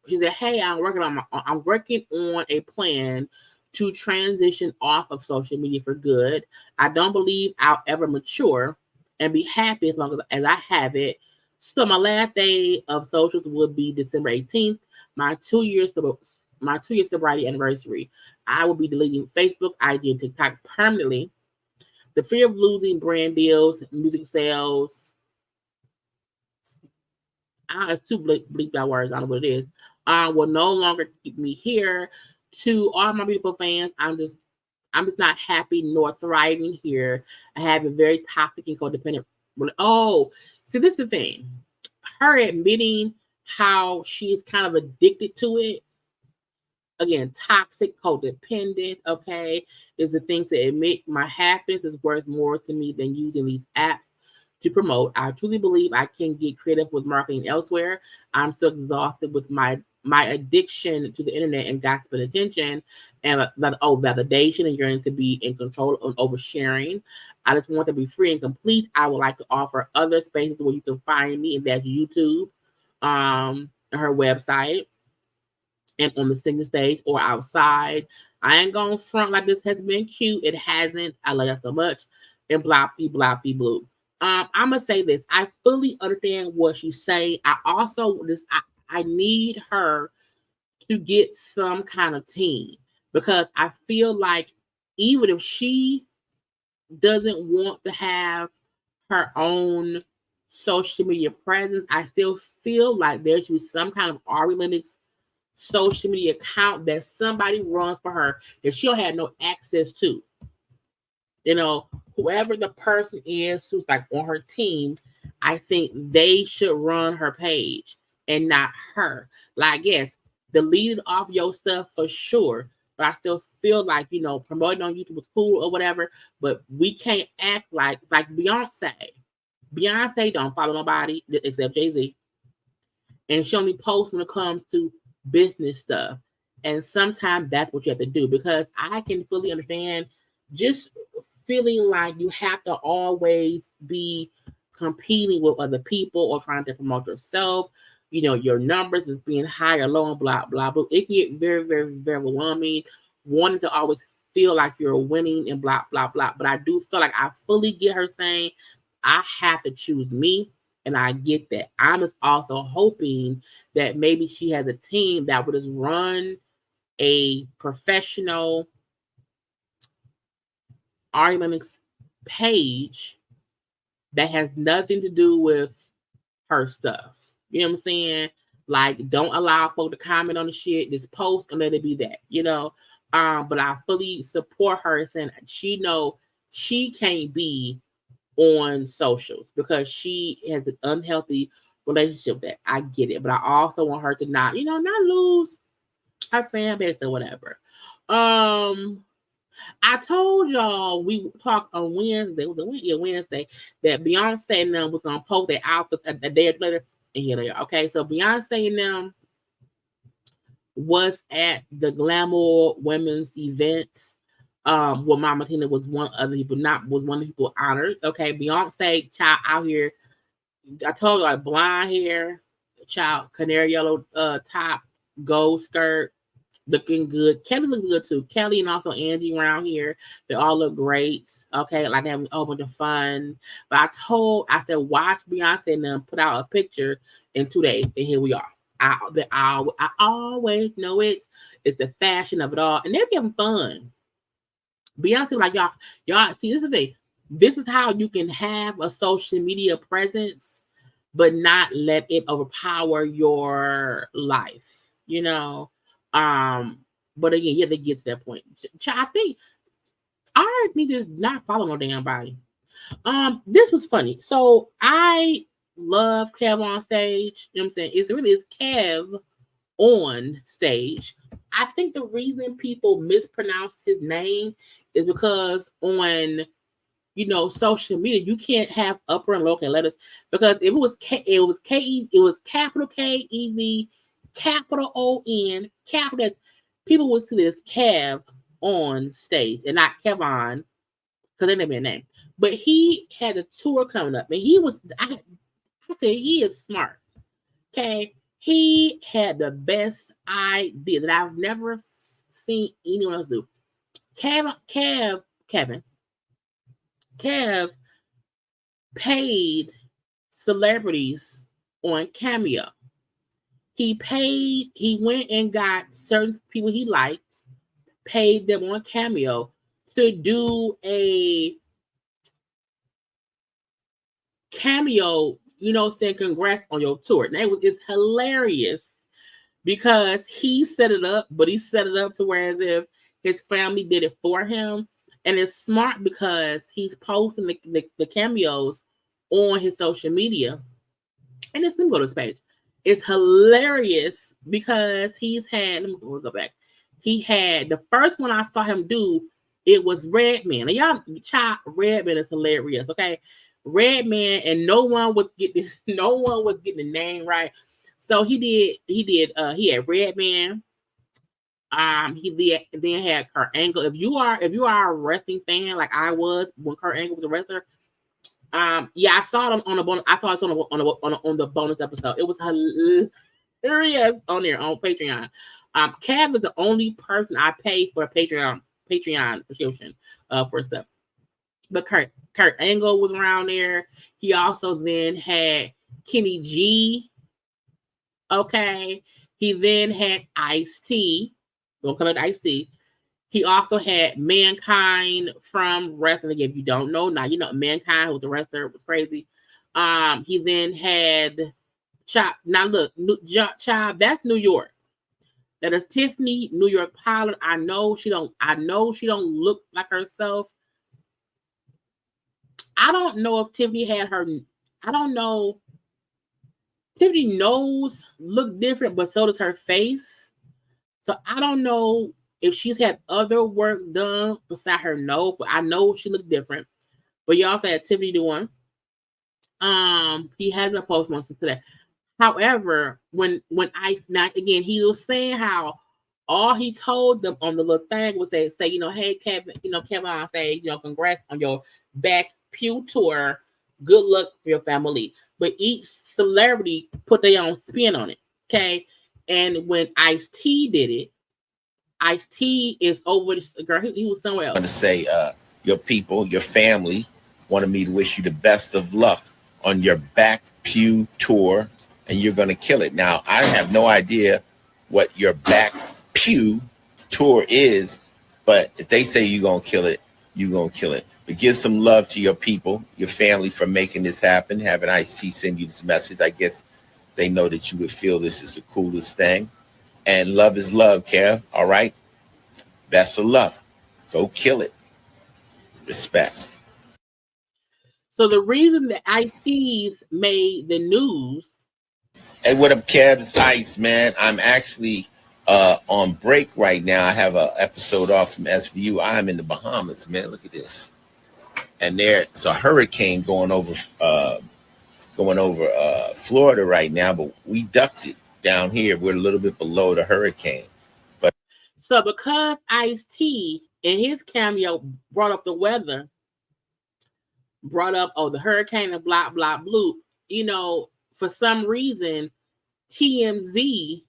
She said, "Hey, I'm working on a plan to transition off of social media for good. I don't believe I'll ever mature and be happy as long as I have it. So my last day of socials will be December 18th, my 2 year sobriety anniversary. I will be deleting Facebook, IG, and TikTok permanently. The fear of losing brand deals, music sales, it's too bleeped out words, I don't know what it is, will no longer keep me here. To all my beautiful fans, I'm just not happy nor thriving here. I have a very toxic and codependent. Oh, see, this is the thing. Her admitting how she's kind of addicted to it. Again, toxic, codependent, okay, is the thing to admit. My happiness is worth more to me than using these apps to promote. I truly believe I can get creative with marketing elsewhere. I'm so exhausted with my addiction to the internet and gossip and attention and validation and yearning to be in control and oversharing. I just want to be free and complete. I would like to offer other spaces where you can find me, and that's YouTube, her website, and on the singing stage or outside. I ain't gonna front like this has been cute. It hasn't. I love that so much. And bloppy blue. I'm gonna say this. I fully understand what she's saying. I also I need her to get some kind of team, because I feel like even if she doesn't want to have her own social media presence, I still feel like there should be some kind of Ari Lennox social media account that somebody runs for her that she'll have no access to. Whoever the person is who's like on her team, I think they should run her page and not her. Like, yes, delete it off your stuff for sure, but I still feel like, promoting on YouTube was cool or whatever, but we can't act like Beyonce. Beyonce don't follow nobody except Jay-Z, and she only posts when it comes to business stuff. And sometimes that's what you have to do, because I can fully understand just feeling like you have to always be competing with other people or trying to promote yourself. Your numbers is being high or low and blah, blah, blah. It can get very, very, very overwhelming, wanting to always feel like you're winning and blah, blah, blah. But I do feel like I fully get her saying, I have to choose me. And I get that. I'm just also hoping that maybe she has a team that would just run a professional Ari Lennox page that has nothing to do with her stuff. You know what I'm saying? Like, don't allow folk to comment on the shit. Just post and let it be that. But I fully support her saying she know she can't be on socials because she has an unhealthy relationship. That I get it, but I also want her to not lose her fan base or whatever. I told y'all we talked on Wednesday. Was it Wednesday that Beyonce and them was gonna post their outfit a day or later, and here they are. Okay, so Beyonce and them was at the Glamour Women's events. Well, Mama Tina was one of the people, was one of the people honored. Okay, Beyonce, child out here. I told you, like, blonde hair, child, canary yellow top, gold skirt, looking good. Kelly looks good too. Kelly and also Angie around here, they all look great. Okay, like having a whole bunch of fun. But I said, watch Beyonce and them put out a picture in 2 days, and here we are. I always know it's the fashion of it all, and they're having fun. Beyonce, like, y'all see, this is the thing. This is how you can have a social media presence, but not let it overpower your life. But again, yeah, they get to that point. I think I heard me just not follow no damn body. This was funny. So I love Kev on stage. You know what I'm saying? It's Kev on stage. I think the reason people mispronounce his name is because on social media you can't have upper and lower letters, because if it was capital K E V capital O-N, capital S. People would see this Kev on stage and not Kevon, because they didn't be a name. But he had a tour coming up, and he was, I said, he is smart. Okay. He had the best idea that I've never seen anyone else do. Kev paid celebrities on Cameo. He went and got certain people he liked, paid them on Cameo to do a cameo, saying congrats on your tour. And it's hilarious because he set it up, but he set it up to where as if his family did it for him. And it's smart because he's posting the cameos on his social media. And it's, let me go to his page. It's hilarious because he's had, let me go back. He had, the first one I saw him do, it was Redman. And y'all, Redman is hilarious, okay? Redman, and no one was getting the name right. So he had Redman. He then had Kurt Angle. If you are a wrestling fan like I was when Kurt Angle was a wrestler, I saw them on the bonus. I thought it was on the bonus episode. It was hilarious on there on Patreon. Cav is the only person I pay for a Patreon subscription for stuff. But Kurt Angle was around there. He also then had Kenny G. Okay. He then had Ice-T. Don't call it Ice-T. He also had Mankind from wrestling. If you don't know, now you know Mankind, who was a wrestler, was crazy. He then had Chop. Now look, Chop, that's New York. That is Tiffany, New York pilot. I know she don't look like herself. I don't know if Tiffany had her. I don't know. Tiffany nose look different, but so does her face. So I don't know if she's had other work done beside her nose, but I know she looked different. But you also had Tiffany do one. He hasn't posted one since today. However, when now again, he was saying how all he told them on the little thing was say, hey Kevin, Kevin, say, congrats on your back pew tour. Good luck for your family. But each celebrity put their own spin on it. Okay. And when Ice-T did it, Ice-T is over this girl. He was somewhere else.
I want to say, your people, your family wanted me to wish you the best of luck on your back pew tour, and you're going to kill it. Now, I have no idea what your back pew tour is, but if they say you're going to kill it, you're going to kill it. But give some love to your people, your family, for making this happen. Having Ice-T send you this message, I guess they know that you would feel this is the coolest thing. And love is love, Kev. All right. Best of luck. Go kill it. Respect.
So the reason that Ice-T's made the news.
Hey, what up, Kev? It's Ice, man. I'm actually on break right now. I have an episode off from SVU. I'm in the Bahamas, man. Look at this. And there's a hurricane going over Florida right now, but we ducked it down here. We're a little bit below the hurricane.
So because Ice-T in his cameo brought up the weather, brought up, the hurricane and blah, blah, blue, for some reason, TMZ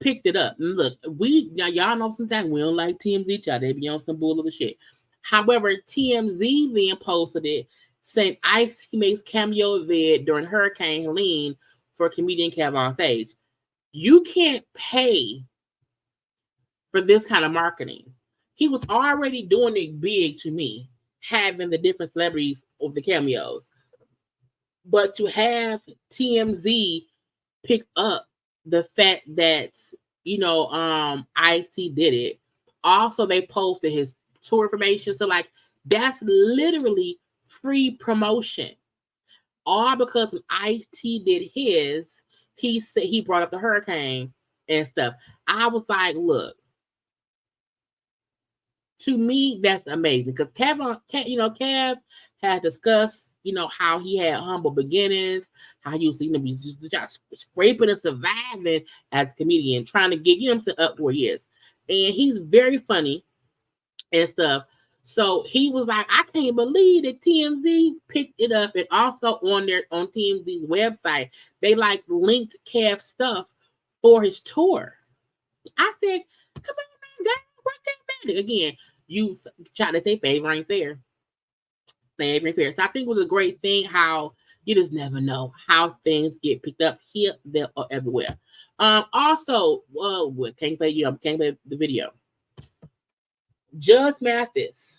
picked it up. And look, y'all know sometimes we don't like TMZ, y'all. They be on some bull of the shit. However, TMZ then posted it saying Ice-T makes cameo there during Hurricane Helene for comedian Kev on stage. You can't pay for this kind of marketing. He was already doing it big to me, having the different celebrities of the cameos. But to have TMZ pick up the fact that, Ice-T did it. Also, they posted his tour information. So, that's literally free promotion. All because when Ice-T did his, he said he brought up the hurricane and stuff. I was like, look, to me, that's amazing because Kev had discussed you know, how he had humble beginnings, how he was, you know, just scraping and surviving as a comedian, trying to get, you know what I'm saying, up where he is. And he's very funny and stuff. So he was like, I can't believe that TMZ picked it up, and also on TMZ's website, they like linked Cav's stuff for his tour. I said, come on, man, God, work that magic. Again, you try to say favor ain't fair. Favor ain't fair. So I think it was a great thing how you just never know how things get picked up here, there, or everywhere. Also, can't play the video. Judge Mathis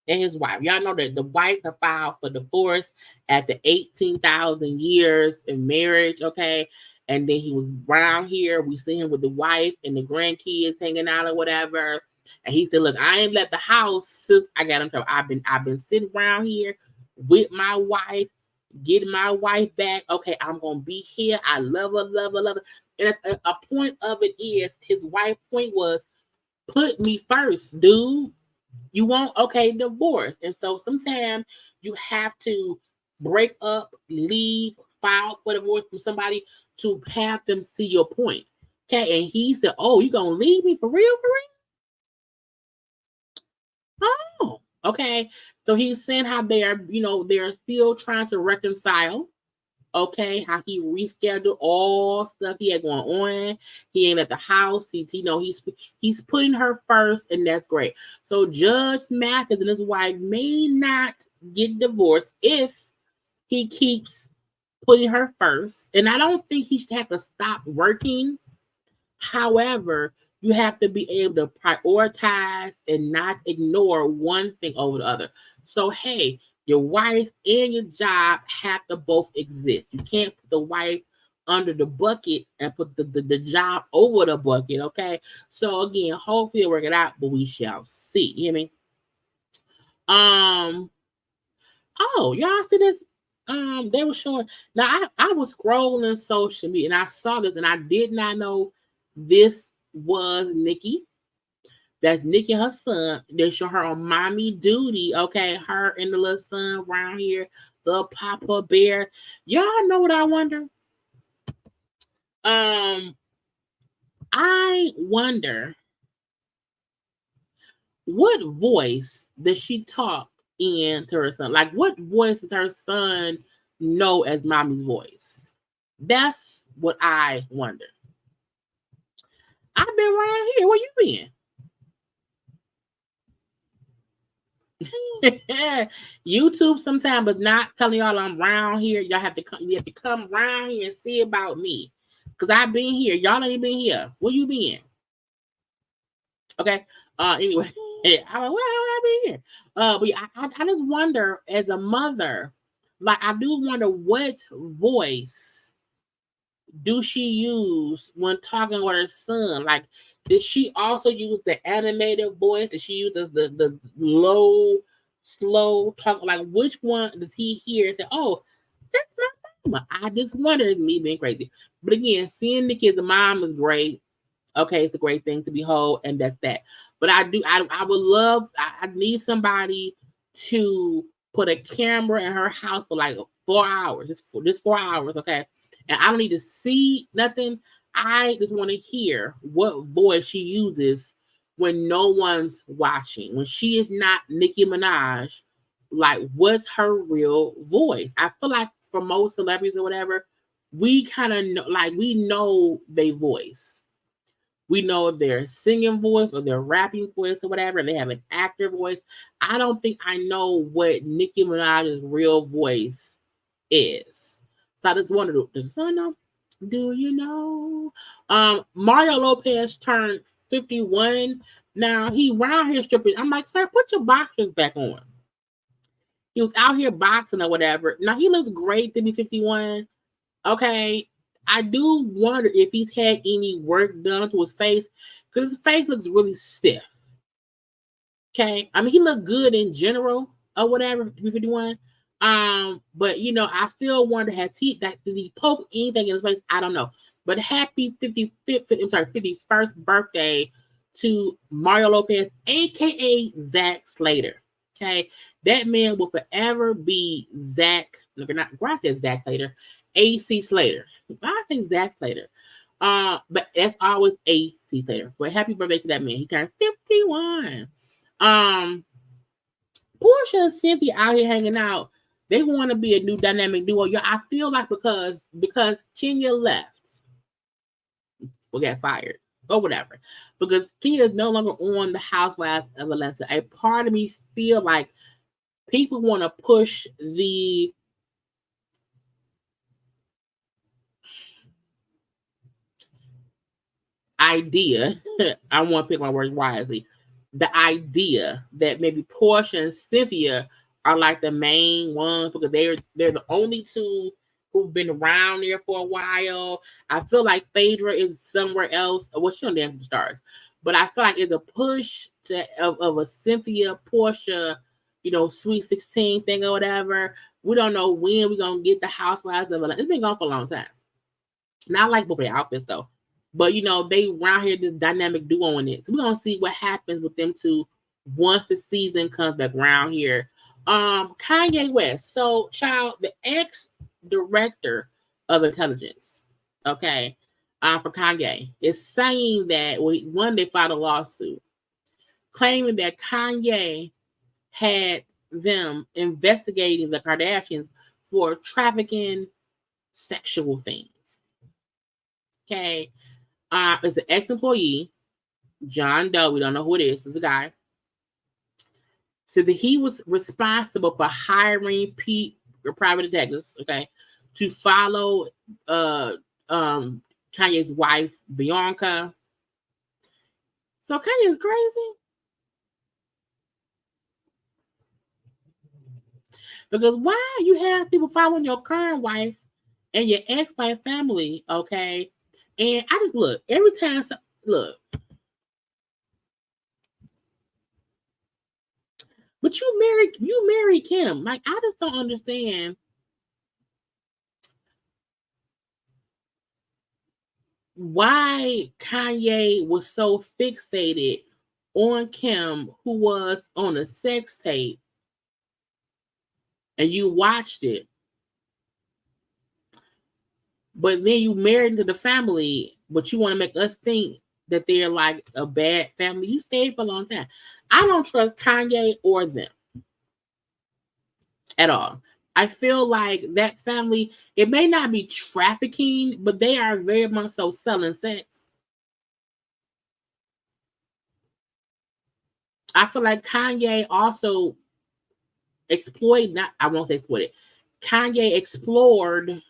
and his wife. Y'all know that the wife had filed for divorce after 18,000 years in marriage, okay? And then he was around here. We see him with the wife and the grandkids hanging out or whatever. And he said, look, I ain't left the house since I got in trouble. I've been sitting around here with my wife, getting my wife back. Okay, I'm gonna be here. I love her, love her, love her. And a point of it is his wife's point was, put me first, dude. You want, okay, divorce. And so sometimes you have to break up, leave, file for divorce from somebody to have them see your point. Okay. And he said, oh, you gonna leave me for real, for real? Oh, okay. So he's saying how they're still trying to reconcile. Okay, how he rescheduled all stuff he had going on. He ain't at the house. He's putting her first, and that's great. So Judge Mathis and his wife may not get divorced if he keeps putting her first. And I don't think he should have to stop working. However, you have to be able to prioritize and not ignore one thing over the other. So, hey, your wife and your job have to both exist. You can't put the wife under the bucket and put the job over the bucket, okay? So, again, hopefully it'll work it out, but we shall see. You hear me? Oh, y'all see this? They were showing. Now, I was scrolling social media, and I saw this, and I did not know this was Nikki. That's Nikki and her son. They show her on mommy duty. Okay, her and the little son around here, the Papa Bear. Y'all know what I wonder? I wonder what voice does she talk in to her son? Like, what voice does her son know as mommy's voice? That's what I wonder. I've been around here. Where you been? YouTube sometimes is not telling y'all I'm around here. Y'all have to come. You have to come around here and see about me, cause I've been here. Y'all ain't been here. Where you been? Okay. Anyway, I'm like, where have I been here? But yeah, I just wonder as a mother, like I do wonder what voice do she use when talking with her son? Like, did she also use the animated voice? Did she use the low, slow talk? Like, which one does he hear and say, oh, that's my mama? I just wonder, it's me being crazy. But again, seeing the kids, the mom is great. Okay, it's a great thing to behold, and that's that. But I would love, I need somebody to put a camera in her house for like 4 hours, just 4 hours, okay? And I don't need to see nothing. I just want to hear what voice she uses when no one's watching, when she is not Nicki Minaj. Like, what's her real voice? I feel like for most celebrities or whatever, we kind of know, like, we know their voice. We know if they're singing voice or their rapping voice or whatever, and they have an actor voice. I don't think I know what Nicki Minaj's real voice is. So I just wondered, does son know? Do you know? Mario Lopez turned 51. Now he around here stripping. I'm like, sir, put your boxers back on. He was out here boxing or whatever. Now he looks great to be 51. Okay. I do wonder if he's had any work done to his face, because his face looks really stiff. Okay. I mean, he looked good in general or whatever, 51. But you know, I still wonder, did he poke anything in his face? I don't know. But happy 51st birthday to Mario Lopez, aka Zach Slater. Okay, that man will forever be Zach. No, not I said Zach Slater, AC Slater. I say Zach Slater. But that's always AC Slater. But happy birthday to that man. He turned 51. Portia and Cynthia out here hanging out. They want to be a new dynamic duo. Yeah, I feel like because Kenya left, or got fired, or whatever. Because Kenya is no longer on the Housewives of Atlanta. A part of me feel like people want to push the idea. I want to pick my words wisely. The idea that maybe Portia and Cynthia are like the main ones because they're the only two who've been around there for a while. I feel like Phaedra is somewhere else. Well, she on Dance with the Stars, but I feel like it's a push of a Cynthia Portia, Sweet 16 thing or whatever. We don't know when we're gonna get the Housewives of Atlanta. It's been gone for a long time. Not like both of their outfits though. But they around here this dynamic duo in it. So we're gonna see what happens with them two once the season comes back around here. Kanye West. So, child, the ex-director of intelligence, okay, for Kanye, is saying that they filed a lawsuit claiming that Kanye had them investigating the Kardashians for trafficking sexual things. Okay. It's an ex-employee, John Doe. We don't know who it is. It's a guy. Said that he was responsible for hiring private detectives, okay, to follow Kanye's wife, Bianca. So Kanye is crazy. Because why you have people following your current wife and your ex-wife family, okay? And I just look every time. Look, but you married Kim. Like, I just don't understand why Kanye was so fixated on Kim, who was on a sex tape, and you watched it. But then you married into the family, but you want to make us think that they're like a bad family. You stayed for a long time. I don't trust Kanye or them at all. I feel like that family, it may not be trafficking, but they are very much so selling sex. I feel like Kanye also Kanye explored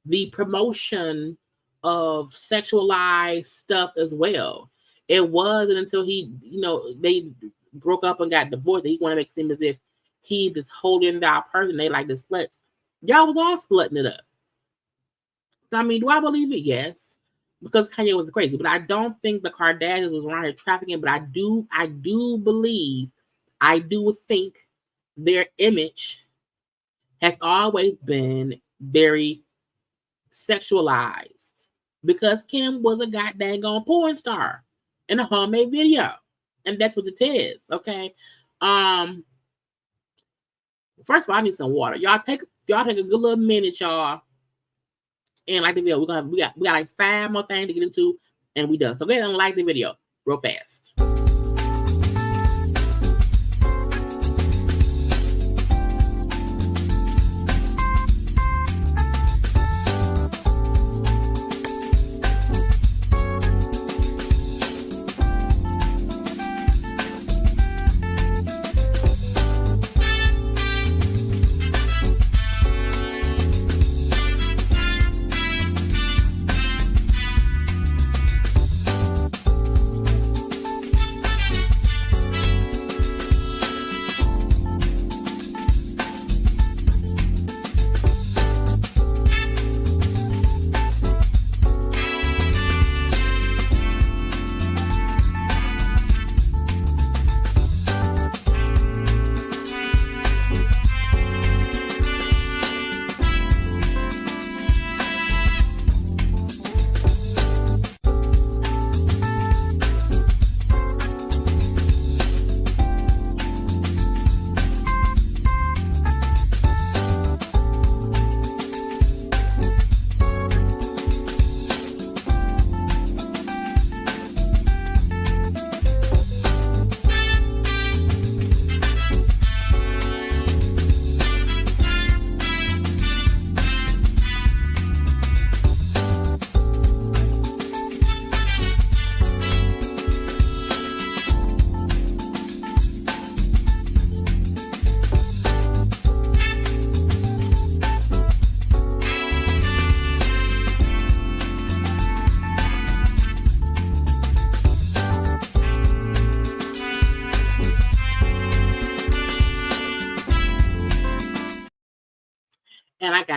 the promotion of sexualized stuff as well. It wasn't until they broke up and got divorced that he wanted to make it seem as if he this holding down person. They like the sluts. Y'all was all slutting it up. So, I mean, do I believe it? Yes. Because Kanye was crazy. But I don't think the Kardashians was around here trafficking. But I do think their image has always been very sexualized because Kim was a goddamn porn star in a homemade video, and that's what it is. Okay. First of all, I need some water. Y'all take a good little minute, y'all, and like the video. We got like 5 more things to get into, and we done. So go ahead and like the video real fast.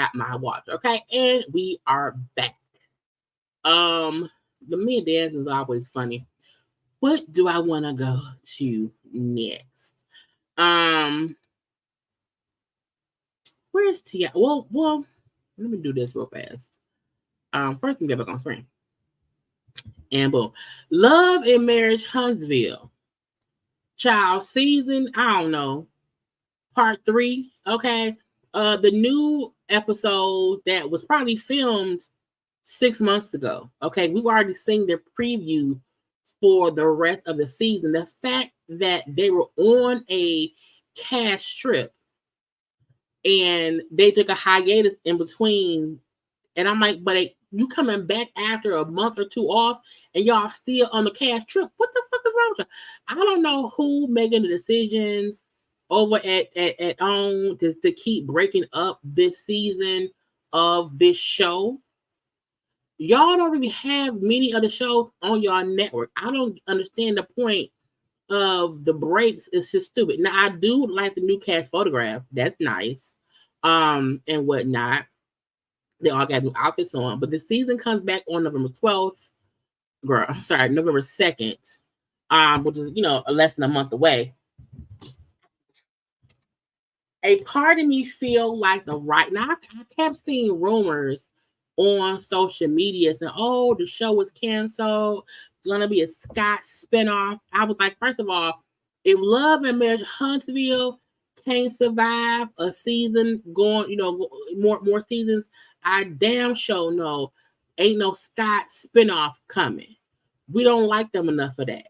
got my watch. Okay, and we are back. The me and dance is always funny. What do I want to go to next? Where's Tia? Well, let me do this real fast. First, let me get back on screen. And boom, Love and Marriage Huntsville, child season. I don't know, part 3. Okay, the new episode that was probably filmed 6 months ago. Okay, we've already seen the preview for the rest of the season. The fact that they were on a cash trip and they took a hiatus in between, and I'm like, but you coming back after a month or 2 off, and y'all still on the cash trip? What the fuck is wrong with you? I don't know who making the decisions over at OWN to keep breaking up this season of this show. Y'all don't really have many other shows on your network. I don't understand the point of the breaks. It's just stupid. Now, I do like the new cast photograph. That's nice. And whatnot. They all got new outfits on. But the season comes back on November 12th. Girl, I'm sorry, November 2nd. Which is, less than a month away. A part of me feel like now I kept seeing rumors on social media saying, oh, the show was canceled. It's gonna be a Scott spinoff. I was like, first of all, if Love and Marriage Huntsville can't survive a season going, more seasons, I damn sure know ain't no Scott spinoff coming. We don't like them enough for that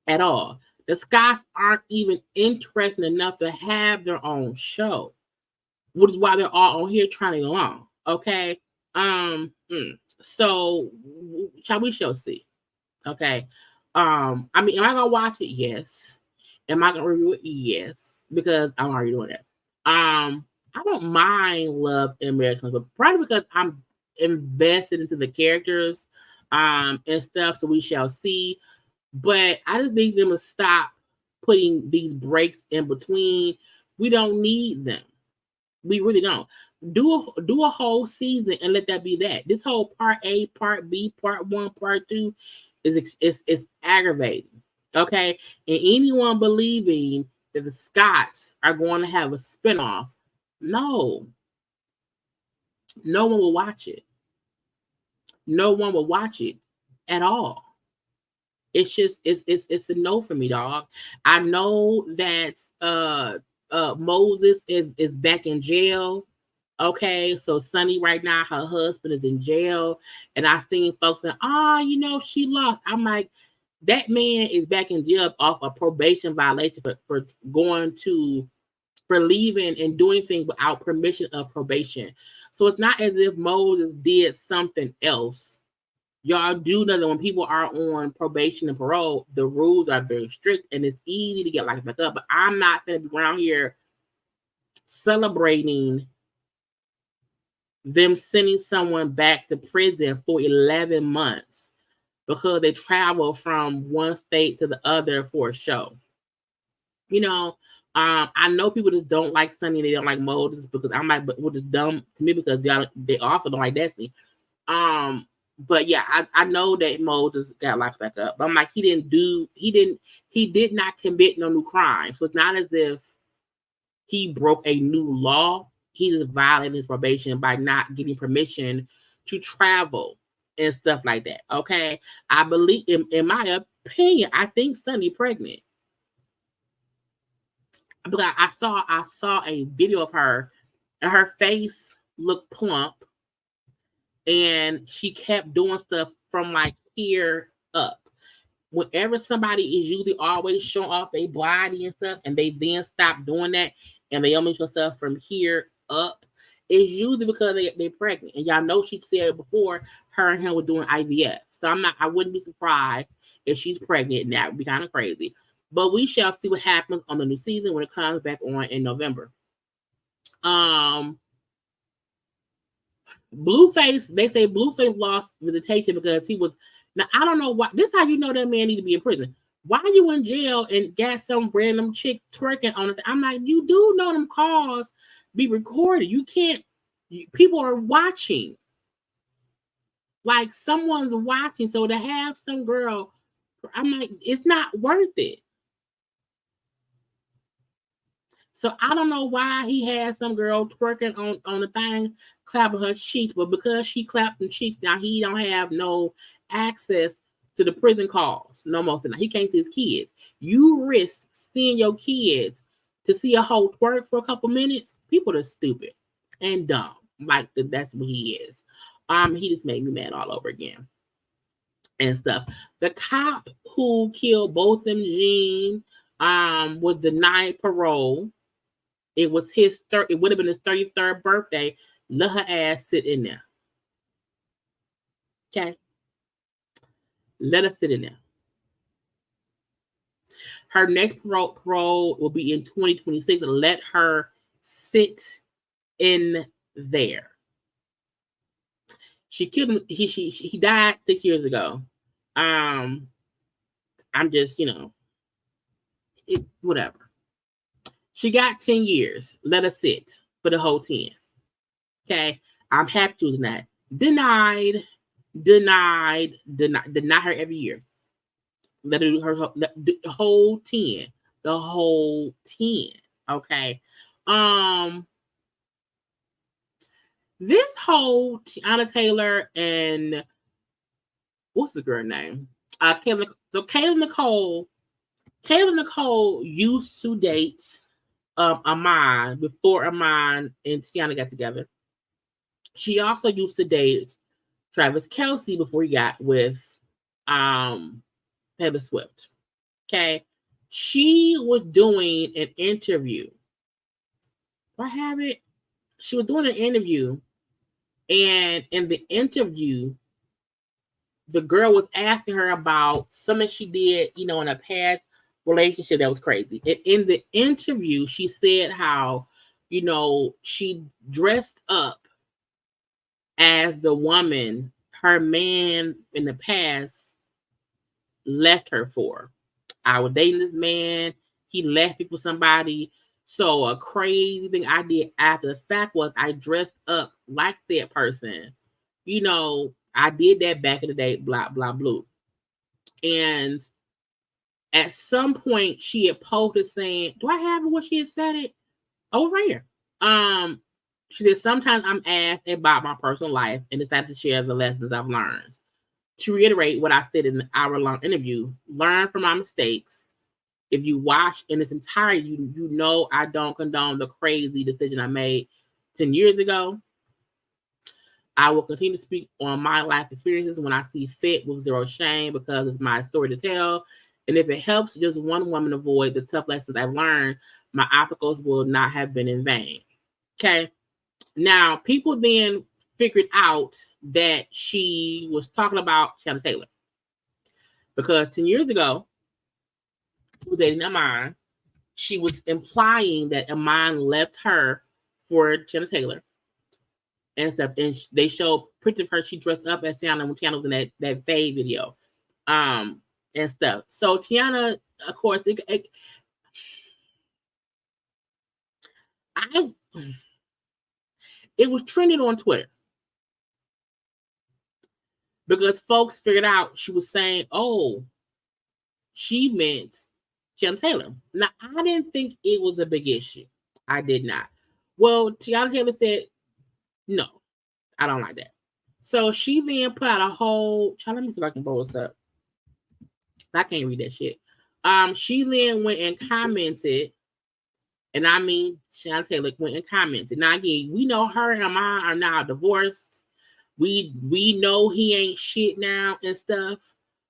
at all. The Scotts aren't even interested enough to have their own show, which is why they're all on here trying along. Okay. So we shall see. Okay. Am I gonna watch it? Yes. Am I gonna review it? Yes. Because I'm already doing that. I don't mind Love and Marriage, but probably because I'm invested into the characters and stuff. So we shall see. But I just need them to stop putting these breaks in between. We don't need them. We really don't. Do a whole season and let that be that. This whole part A, part B, part 1, part 2 is aggravating. Okay, and anyone believing that the Scotts are going to have a spinoff, no one will watch it. No one will watch it at all. It's just it's a no for me, dog. I know that Moses is back in jail. Okay, so Sunny right now, her husband is in jail, and I seen folks saying, she lost. I'm like, that man is back in jail off a probation violation for leaving and doing things without permission of probation. So it's not as if Moses did something else. Y'all do know that when people are on probation and parole, the rules are very strict and it's easy to get locked back up. But I'm not going to be around here celebrating them sending someone back to prison for 11 months because they travel from one state to the other for a show. I know people just don't like Sunny. They don't like Moses because I'm like, but which is dumb to me because they also don't like Destiny. But yeah, I know that Moses got locked back up. But I'm like, he did not commit no new crime. So it's not as if he broke a new law. He just violated his probation by not getting permission to travel and stuff like that. Okay. I believe in my opinion, I think Sunny pregnant. Because I saw a video of her and her face looked plump. And she kept doing stuff from like here up. Whenever somebody is usually always showing off their body and stuff, and they then stop doing that, and they only show stuff from here up, it's usually because they're pregnant. And y'all know she said before her and him were doing IVF. So I wouldn't be surprised if she's pregnant, and that would be kind of crazy. But we shall see what happens on the new season when it comes back on in November. Blueface, they say Blueface lost visitation because he was. Now I don't know why. This is how you know that man need to be in prison. Why are you in jail and got some random chick twerking on it? I'm like, you do know them calls be recorded. You can't People are watching. Like someone's watching. So to have some girl, I'm like, it's not worth it. So I don't know why he had some girl twerking on the thing, clapping her cheeks, but because she clapped them cheeks, now he don't have no access to the prison calls no more. So now he can't see his kids. You risk seeing your kids to see a whole twerk for a couple minutes. People are stupid and dumb. Like that's what he is. He just made me mad all over again and stuff. The cop who killed Botham Jean was denied parole. It was his it would have been his 33rd birthday. Let her ass sit in there. Okay. Let her sit in there. Her next parole will be in 2026. Let her sit in there. She killed him. He died 6 years ago. I'm just, whatever. She got 10 years. Let her sit for the whole 10. Okay. I'm happy to deny. Denied her every year. Let her do the whole 10. The whole 10. Okay. This whole Tiana Taylor and what's the girl name? Kayla Nicole used to date Amon before Amon and Tiana got together. She also used to date Travis Kelce before he got with Taylor Swift. Okay. She was doing an interview. Do I have it? She was doing an interview, and in the interview, the girl was asking her about something she did, in a past relationship that was crazy. And in the interview, she said how, she dressed up as the woman her man in the past left her for. I was dating this man. He left me for somebody. So a crazy thing I did after the fact was I dressed up like that person. I did that back in the day, blah, blah, blah. And at some point she had posted saying, do I have what she had said it? Oh, right here. She said, sometimes I'm asked about my personal life and decided to share the lessons I've learned. To reiterate what I said in the hour-long interview, learn from my mistakes. If you watch in its entirety, you know I don't condone the crazy decision I made 10 years ago. I will continue to speak on my life experiences when I see fit with zero shame because it's my story to tell. And if it helps just one woman avoid the tough lessons I've learned, my obstacles will not have been in vain. Okay. Now, people then figured out that she was talking about Tiana Taylor. Because 10 years ago, she was dating Amon. She was implying that Amon left her for Tiana Taylor and stuff. And they showed pictures of her. She dressed up as Tiana when Tiana was in that Faye video and stuff. So Tiana, of course, it was trending on Twitter because folks figured out she was saying, oh, she meant Tiana Taylor. Now, I didn't think it was a big issue. I did not. Well, Tiana Taylor said, no, I don't like that. So she then put out a whole, let me see if I can pull this up. I can't read that shit. She then went and commented, and I mean, Tiana Taylor went and commented. Now, again, we know her and Amon are now divorced. We know he ain't shit now and stuff.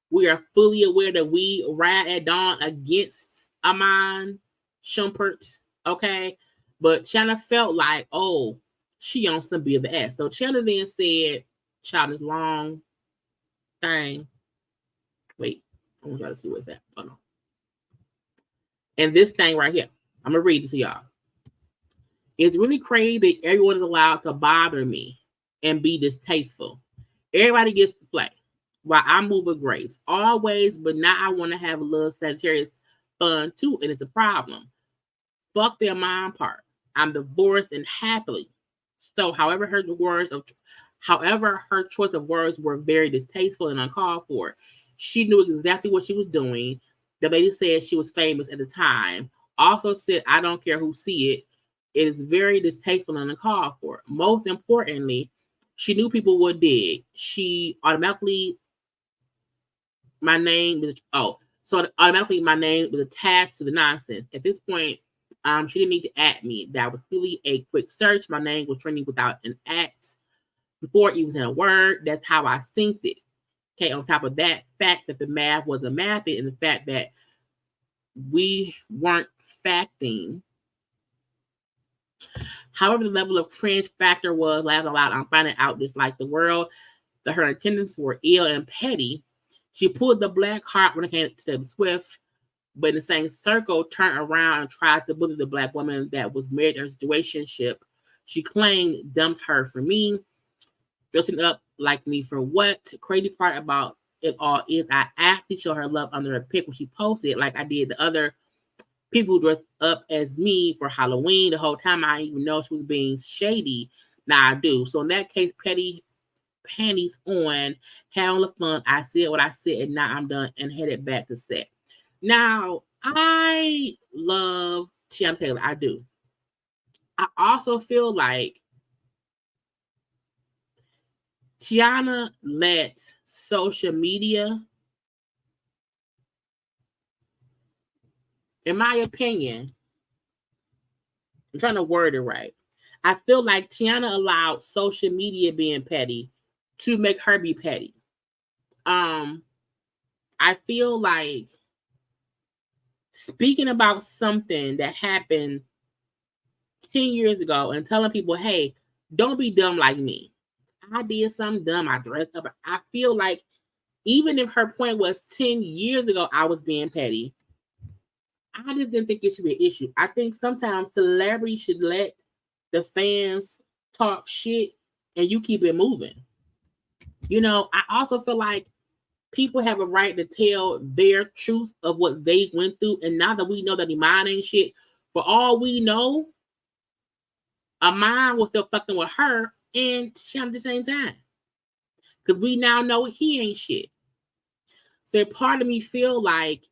We are fully aware that we ride at dawn against Amon Shumpert, okay? But Tiana felt like, oh, she on some be of the ass. So Tiana then said, child, this long thing. Wait, I want y'all to see what's that. Hold on. And this thing right here, I'm going to read it to y'all. It's really crazy that everyone is allowed to bother me and be distasteful. Everybody gets to play while I move with grace. Always, but now I want to have a little Sagittarius fun too, and it's a problem. Fuck their mind part. I'm divorced and happily. So, however her choice of words were very distasteful and uncalled for, she knew exactly what she was doing. The lady said she was famous at the time. Also said, "I don't care who see it. It is very distasteful and uncalled for." Most importantly, she knew people would dig. My name was automatically my name was attached to the nonsense. At this point, she didn't need to at me. That was clearly a quick search. My name was trending without an at before it was in a word. That's how I synced it. Okay, on top of that fact that the math was a math, and the fact that we weren't facting. However, the level of cringe factor was laughing aloud. I'm finding out just like the world that her intentions were ill and petty. She pulled the black heart when it came to Taylor Swift, but in the same circle, turned around and tried to bully the black woman that was married in her situationship. She claimed dumped her for me, dressing up like me for what? The crazy part about it all is I actually showed her love under a pic when she posted, like I did the other people who dressed up as me for Halloween. The whole time I didn't even know she was being shady. Now I do. So in that case, petty panties on, had all the fun. I said what I said, and now I'm done and headed back to set. Now, I love Tiana Taylor. I do. I also feel like Tiana lets social media, in my opinion, I'm trying to word it right. I feel like Tiana allowed social media being petty to make her be petty. I feel like speaking about something that happened 10 years ago and telling people, hey, don't be dumb like me. I did something dumb. I dressed up. I feel like even if her point was 10 years ago, I was being petty, I just didn't think it should be an issue. I think sometimes celebrities should let the fans talk shit and you keep it moving. You know, I also feel like people have a right to tell their truth of what they went through. And now that we know that Iman ain't shit, for all we know, Iman was still fucking with her and Tasha at the same time. Because we now know he ain't shit. So part of me feel like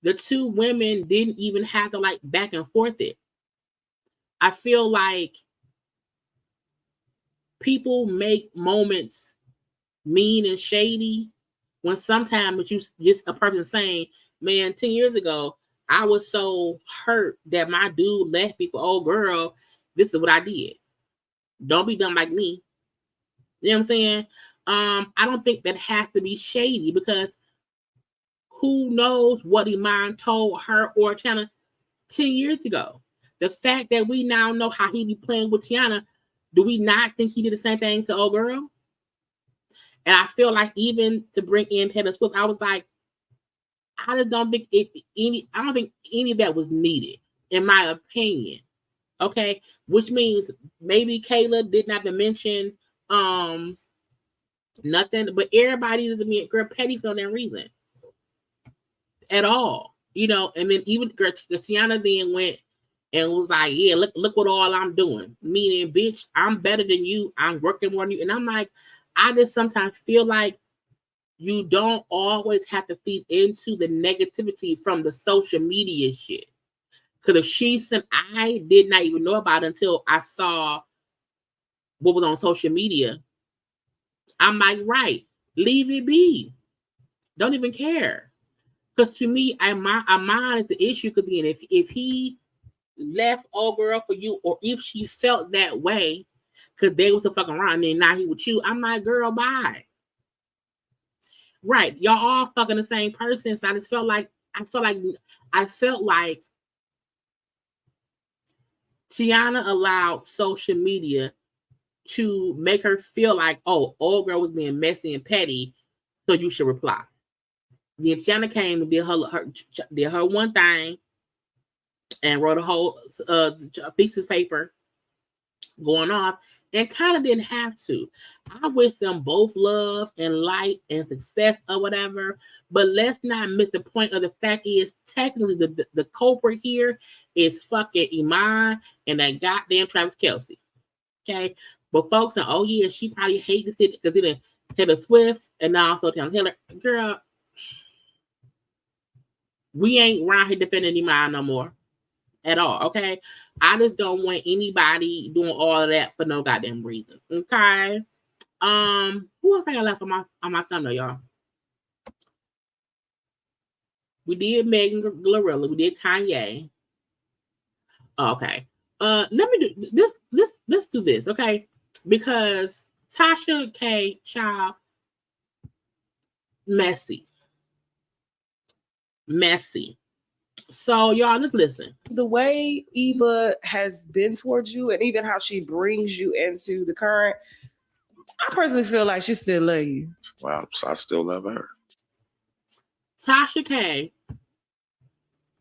the two women didn't even have to like back and forth it. I feel like people make moments mean and shady when sometimes it's just a person saying, man, 10 years ago, I was so hurt that my dude left me for old girl. This is what I did. Don't be dumb like me. You know what I'm saying? I don't think that has to be shady because who knows what Iman told her or Tiana 10 years ago. The fact that we now know how he be playing with Tiana, do we not think he did the same thing to old girl? And I feel like even to bring in Taylor Swift, I was like, I just don't think I don't think any of that was needed, in my opinion. Okay, which means maybe Kayla did not mention nothing, but everybody doesn't mean girl petty for that reason at all. You know, and then even Tiana then went and was like, yeah, look what all I'm doing. Meaning, bitch, I'm better than you. I'm working more than you. And I'm like, I just sometimes feel like you don't always have to feed into the negativity from the social media shit. Because if she's some I did not even know about until I saw what was on social media, I'm like, right, leave it be. Don't even care. Because to me, Iman is the issue. Because again, if he left old girl for you, or if she felt that way, because they was a fucking around, and then now he with you, I'm like, girl, bye. Right, y'all all fucking the same person. So I felt like Tiana allowed social media to make her feel like, oh, old girl was being messy and petty, so you should reply. Then Tiana came and did her one thing and wrote a whole thesis paper going off and kind of didn't have to. I wish them both love and light and success or whatever, but let's not miss the point of the fact is technically the culprit here is fucking Iman and that goddamn Travis Kelce. Okay. But folks are, oh yeah, she probably hates it because it didn't Taylor Swift and also Taylor. Girl, we ain't around here defending any mind no more. At all, okay? I just don't want anybody doing all of that for no goddamn reason. Okay. Who else I got left on my thumbnail, y'all? We did Megan Glorilla. We did Kanye. Okay. Let me do this. Let's do this, okay? Because Tasha K. Child, messy. So y'all, just listen.
The way Eva has been towards you, and even how she brings you into the current, I personally feel like she still loves you.
Wow, so I still love her.
Tasha K.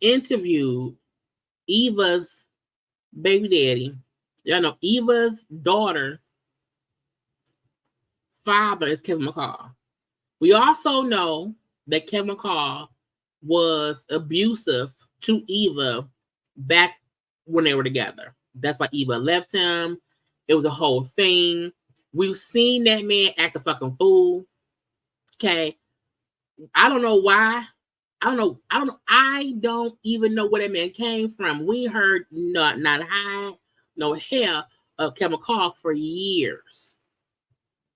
interviewed Eva's baby daddy. Y'all know Eva's daughter father is Kevin McCall. We also know that Kevin McCall was abusive to Eva back when they were together. That's why Eva left him. It was a whole thing. We've seen that man act a fucking fool. Okay. I don't know why. I don't even know where that man came from. We heard not high, no hair of Kevin McCall for years.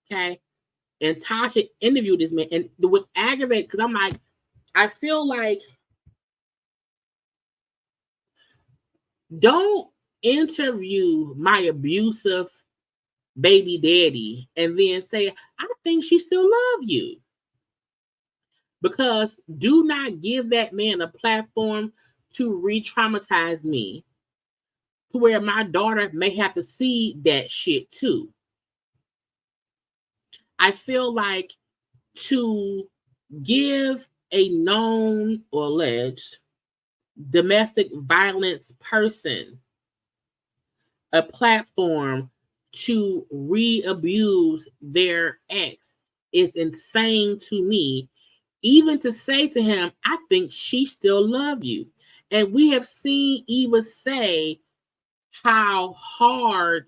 Okay. And Tasha interviewed this man, and it would aggravate because I'm like, I feel like don't interview my abusive baby daddy and then say, I think she still loves you. Because do not give that man a platform to re-traumatize me to where my daughter may have to see that shit too. I feel like to give a known or alleged domestic violence person a platform to re-abuse their ex is insane to me. Even to say to him, I think she still loves you. And we have seen Eva say how hard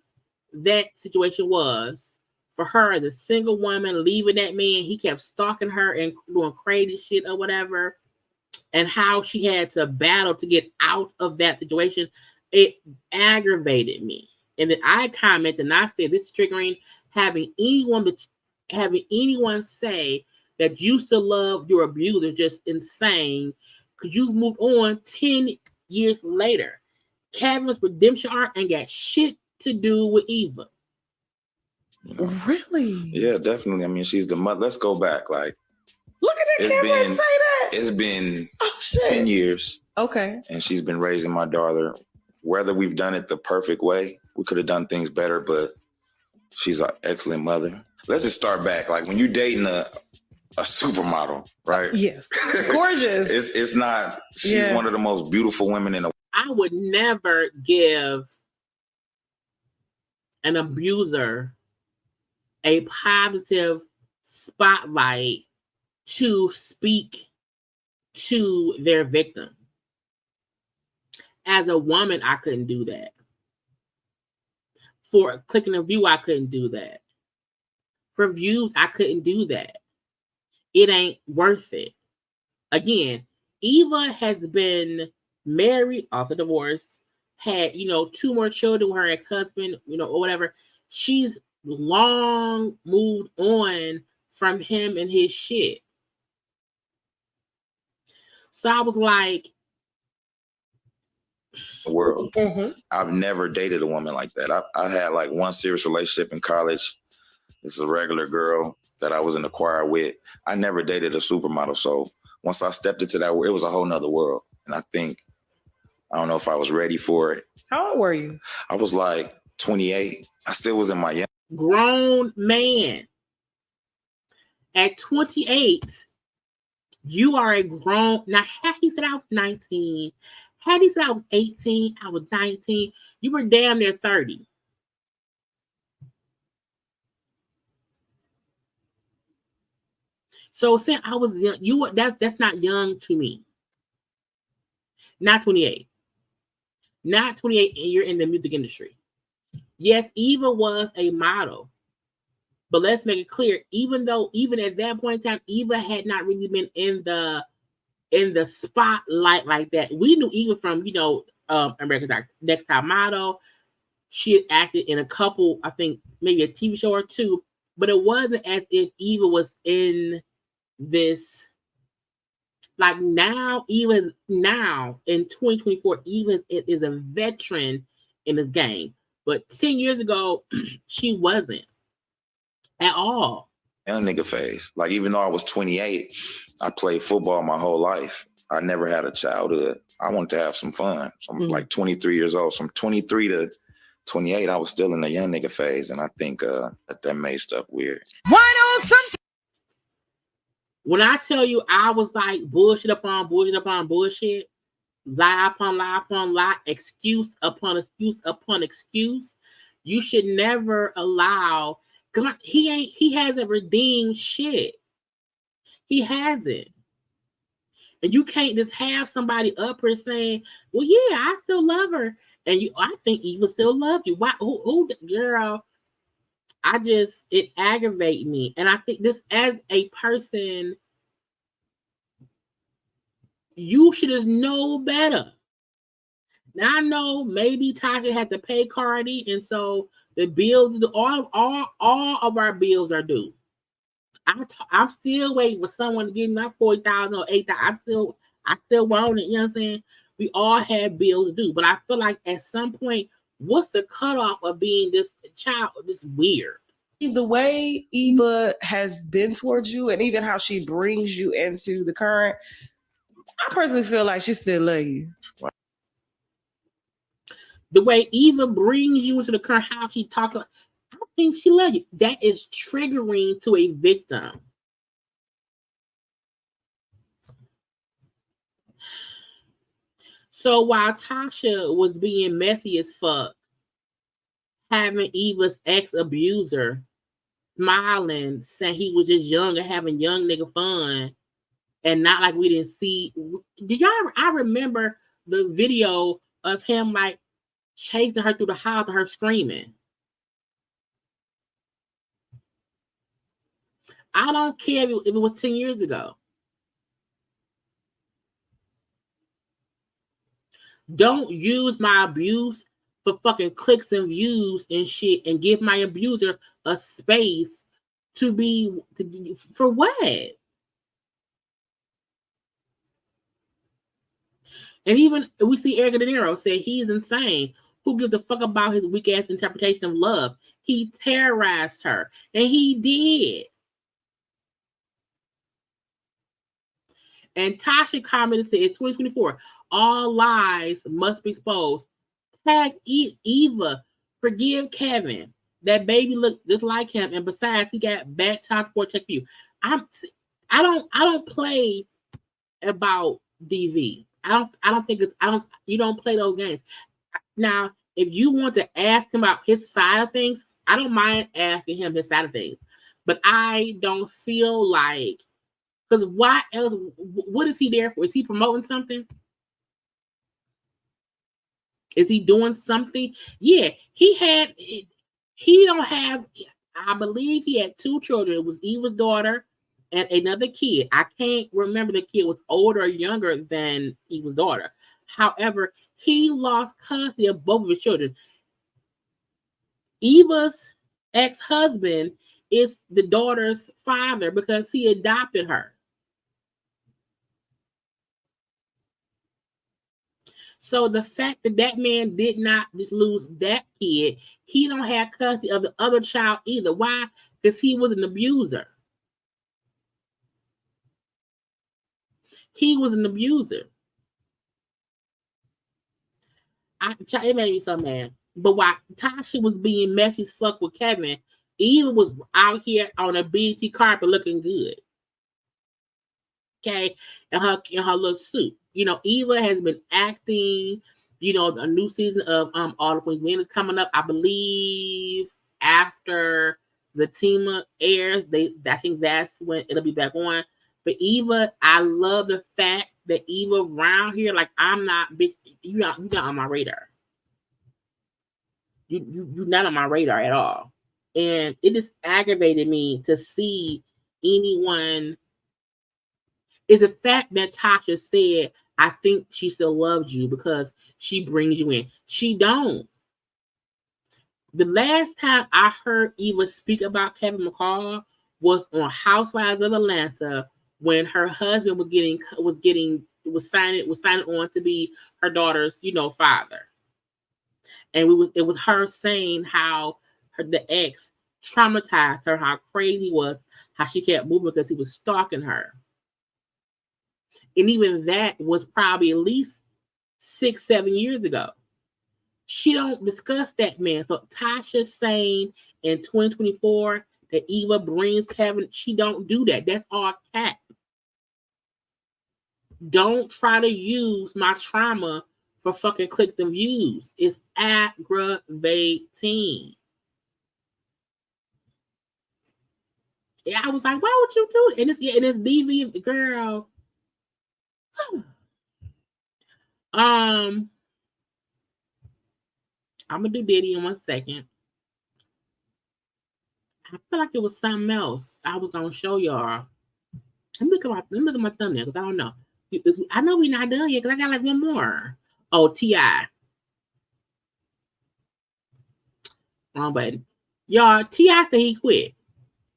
that situation was for her as a single woman, leaving that man. He kept stalking her and doing crazy shit or whatever. And how she had to battle to get out of that situation. It aggravated me. And then I commented and I said, this is triggering having anyone say that you still love your abuser, just insane, because you've moved on 10 years later. Kevin's redemption arc ain't got shit to do with Eva.
You know?
Really?
Yeah, definitely. I mean, she's the mother. Let's go back. Like,
look at that camera and say that.
It's been 10 years.
Okay.
And she's been raising my daughter. Whether we've done it the perfect way, we could have done things better, but she's an excellent mother. Let's just start back. Like, when you're dating a supermodel, right?
Yeah. Gorgeous.
It's not, she's one of the most beautiful women in the world.
I would never give an abuser a positive spotlight to speak to their victim. As a woman, I couldn't do that. For clicking a view, I couldn't do that. For views, I couldn't do that. It ain't worth it. Again, Eva has been married, also divorced, had, 2 more children with her ex-husband, or whatever. She's long moved on from him and his shit. So I was like,
the world. Mm-hmm. I've never dated a woman like that. I had like one serious relationship in college. It's a regular girl that I was in the choir with. I never dated a supermodel. So once I stepped into that, it was a whole nother world. And I don't know if I was ready for it.
How old were you?
I was like 28. I still was in my young.
Grown man. At 28, you are a grown. Now, had he said I was 19, had he said I was 18, I was 19, you were damn near 30. So since I was young, that's not young to me. Not 28. Not 28, and you're in the music industry. Yes, Eva was a model. But let's make it clear, even at that point in time, Eva had not really been in the spotlight like that. We knew Eva from, America's Next Top Model. She had acted in a couple, I think maybe a TV show or two, but it wasn't as if Eva was in this. Like now, in 2024, Eva is a veteran in this game. But 10 years ago, she wasn't at all.
Young nigga phase. Like, even though I was 28, I played football my whole life. I never had a childhood. I wanted to have some fun. So I'm like 23 years old. From 23 to 28, I was still in the young nigga phase. And I think that made stuff weird.
When I tell you I was like bullshit upon bullshit upon bullshit, lie upon lie upon lie, excuse upon excuse upon excuse, you should never allow, because he hasn't redeemed shit. He hasn't. And you can't just have somebody up here saying, well, yeah, I still love her. And I think Eva still love you. Why? Who girl? It aggravates me. And I think this, as a person, you should just know better. Now I know maybe Tasha had to pay Cardi, and so the bills, all of our bills are due. I'm still waiting for someone to give me my 40,000 or 8,000. I still want it. You know what I'm saying? We all have bills due, but I feel like at some point, what's the cutoff of being this child? This weird.
The way Eva has been towards you, and even how she brings you into the current, I personally feel like she still loves you.
The way Eva brings you into the current, how she talks about, I think she loves you. That is triggering to a victim. So while Tasha was being messy as fuck, having Eva's ex-abuser smiling, saying he was just young and having young nigga fun, and not like we didn't see. I remember the video of him like chasing her through the house and her screaming. I don't care if it was 10 years ago. Don't use my abuse for fucking clicks and views and shit, and give my abuser a space for what? And even we see Eric De Niro say he's insane. Who gives a fuck about his weak ass interpretation of love? He terrorized her, and he did. And Tasha commented, said, it's 2024. All lies must be exposed. Tag Eva. Forgive Kevin. That baby looked just like him. And besides, he got bad child support check for you. I don't play about DV. You don't play those games. Now, if you want to ask him about his side of things, I don't mind asking him his side of things. But I don't feel like, because why else? What is he there for? Is he promoting something? Is he doing something? Yeah, he don't have, I believe he had 2 children. It was Eva's daughter and another kid. I can't remember the kid was older or younger than Eva's daughter. However, he lost custody of both of his children. Eva's ex-husband is the daughter's father because he adopted her. So the fact that man did not just lose that kid, he don't have custody of the other child either. Why? Because he was an abuser. He was an abuser. It made me so mad. But while Tasha was being messy as fuck with Kevin, Eva was out here on a BT carpet looking good. Okay, in her little suit. You know, Eva has been acting. You know, a new season of All the Queen's Men is coming up. I believe after the Zatima airs, I think that's when it'll be back on. But Eva, I love the fact that Eva around here, like I'm not, bitch, you're not on my radar. you're not on my radar at all. And it just aggravated me to see anyone. It's the fact that Tasha said, I think she still loves you because she brings you in. She don't. The last time I heard Eva speak about Kevin McCall was on Housewives of Atlanta when her husband was signing on to be her daughter's, father. And it was her saying how the ex traumatized her, how crazy he was, how she kept moving because he was stalking her. And even that was probably at least 6-7 years ago. She don't discuss that man. So Tasha saying in 2024 that Eva brings Kevin, she don't do that. That's all cat. Don't try to use my trauma for fucking clicks and views. It's aggravating. Yeah, I was like, why would you do it? And it's DV, girl. I'm gonna do Diddy in 1 second. I feel like it was something else I was gonna show y'all. Let me look at my thumbnail because I don't know. I know we're not done yet because I got like one more. Oh, T.I. Wrong button. Y'all, T.I. said he quit.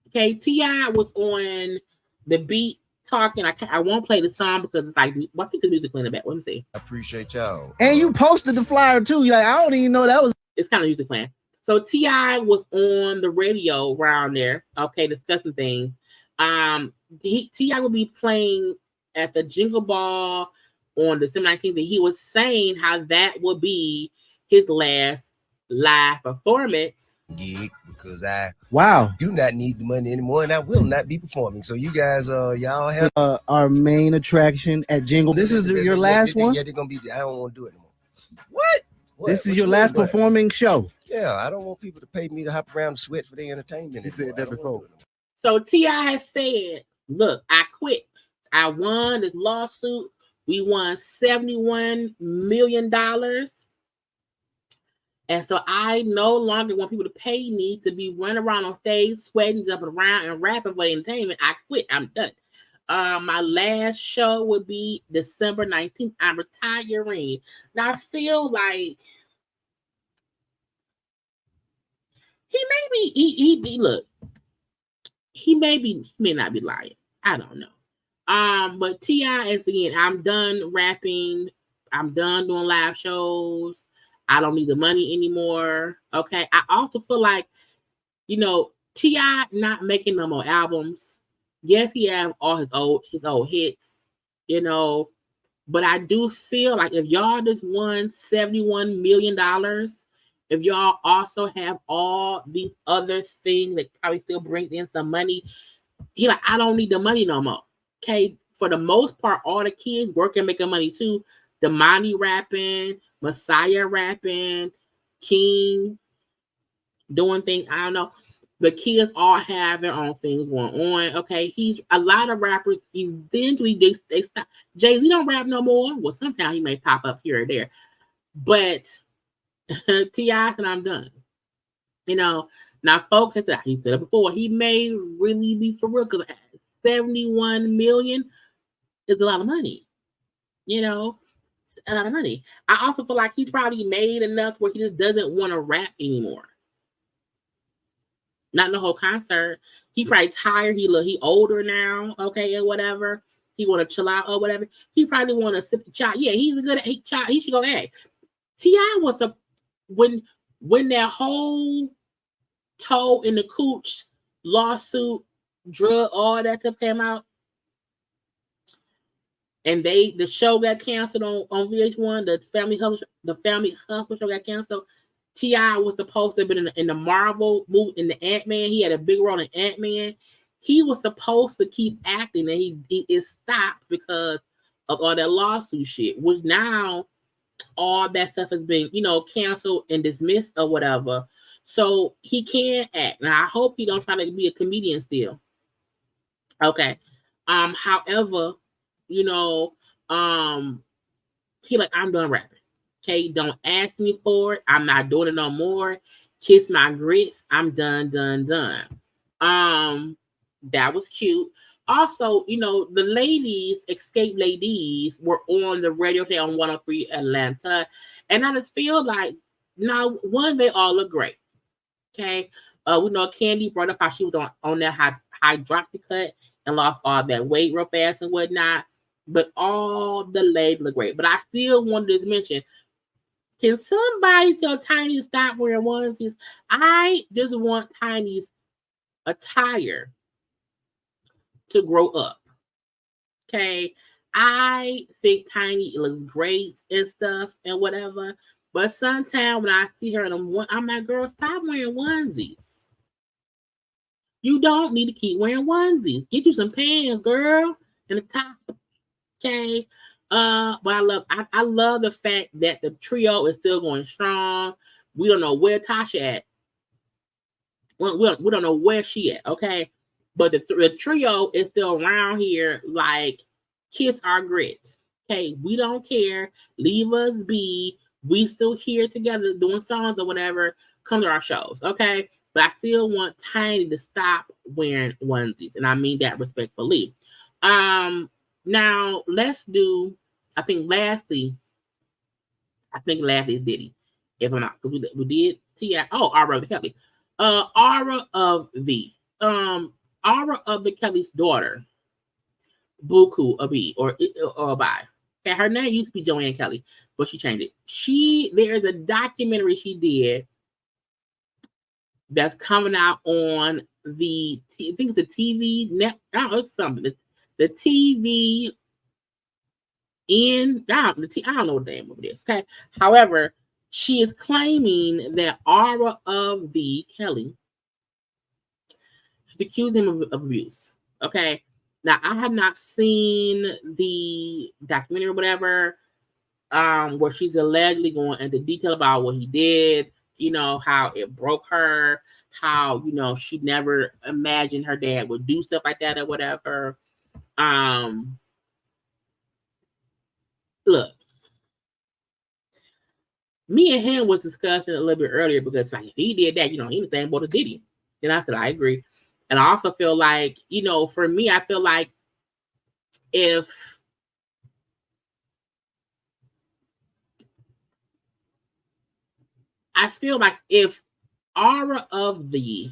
Okay, T.I. was on the beat talking. I won't play the song because it's like, I think the music in the back. Let me see.
I appreciate y'all.
And you posted the flyer too. You're like, I don't even know that was.
It's kind of music playing. So T.I. was on the radio around there, okay, discussing things. T.I. will be playing at the Jingle Ball on December 19th, and he was saying how that will be his last live performance.
Gig, because I
Wow.
do not need the money anymore, and I will not be performing. So you guys, y'all have
our main attraction at Jingle. This is your last one?
Yeah, they're gonna be. I don't want to do it anymore. What?
This is your last performing show.
Yeah, I don't want people to pay me to hop around and sweat for their entertainment.
He said that before.
So T.I. has said, look, I quit. I won this lawsuit. We won $71 million. And so I no longer want people to pay me to be running around on stage, sweating, jumping around, and rapping for the entertainment. I quit. I'm done. My last show would be December 19th. I'm retiring. Now I feel like he may not be lying. I don't know. But T.I. is again, I'm done rapping. I'm done doing live shows. I don't need the money anymore. Okay. I also feel like, T.I. not making no more albums. Yes, he have all his old hits, but I do feel like if y'all just won $71 million, if y'all also have all these other things that probably still brings in some money, he like, I don't need the money no more. Okay. For the most part, all the kids working, making money too. Damani rapping, Messiah rapping, King doing things. I don't know. The kids all have their own things going on. Okay, a lot of rappers eventually they stop. Jay-Z don't rap no more. Well, sometimes he may pop up here or there, but T.I. and I'm done. Now folks has said, he said it before, he may really be for real because 71 million is a lot of money. A lot of money. I also feel like he's probably made enough where he just doesn't want to rap anymore. Not in the whole concert. He probably tired. He older now, okay, or whatever. He want to chill out or whatever. He probably want to sip child. Yeah, he's a good child. He should go act. T.I. was when that whole toe in the cooch lawsuit, drug, all that stuff came out. And the show got canceled on VH1. The Family Hustle show got canceled. T.I. was supposed to have been in the Marvel movie, in the Ant-Man. He had a big role in Ant-Man. He was supposed to keep acting, and it stopped because of all that lawsuit shit. Which now all that stuff has been, canceled and dismissed or whatever. So he can't act. Now I hope he don't try to be a comedian still. Okay. However, he like, I'm done rapping. Okay, don't ask me for it. I'm not doing it no more. Kiss my grits. I'm done. That was cute. Also, the ladies, Escape Ladies, were on the radio here on 103 Atlanta. And I just feel like, now, one, they all look great. Okay. We know Candy brought up how she was on that hydroxy cut and lost all that weight real fast and whatnot. But all the ladies look great. But I still wanted to mention, can somebody tell Tiny to stop wearing onesies? I just want Tiny's attire to grow up. Okay. I think Tiny looks great and stuff and whatever. But sometimes when I see her I'm like, girl, stop wearing onesies. You don't need to keep wearing onesies. Get you some pants, girl, and a top. Okay. But I love the fact that the trio is still going strong. We don't know where Tasha at. We don't know where she at. Okay. But the trio is still around here, like, kiss our grits. Okay. We don't care. Leave us be. We still here together doing songs or whatever. Come to our shows. Okay. But I still want Tiny to stop wearing onesies. And I mean that respectfully. Now let's do, I think lastly is Diddy. If I'm not, we did T.I. Oh, Aura of the Kelly. Aura of the Kelly's daughter, Buku Abi or Abai. Okay, her name used to be Joanne Kelly, but she changed it. There's a documentary she did that's coming out on I think it's the TV net. I don't know, it's something. The TV I don't know what the name of it is. Okay. However, she is claiming that Aura of the Kelly, she's accusing him of abuse. Okay. Now, I have not seen the documentary or whatever, where she's allegedly going into detail about what he did, how it broke her, how, she never imagined her dad would do stuff like that or whatever. Look, me and him was discussing a little bit earlier because, like, if he did that, he was saying about Diddy. And I said, I agree. And I also feel like, for me, I feel like if Aura of the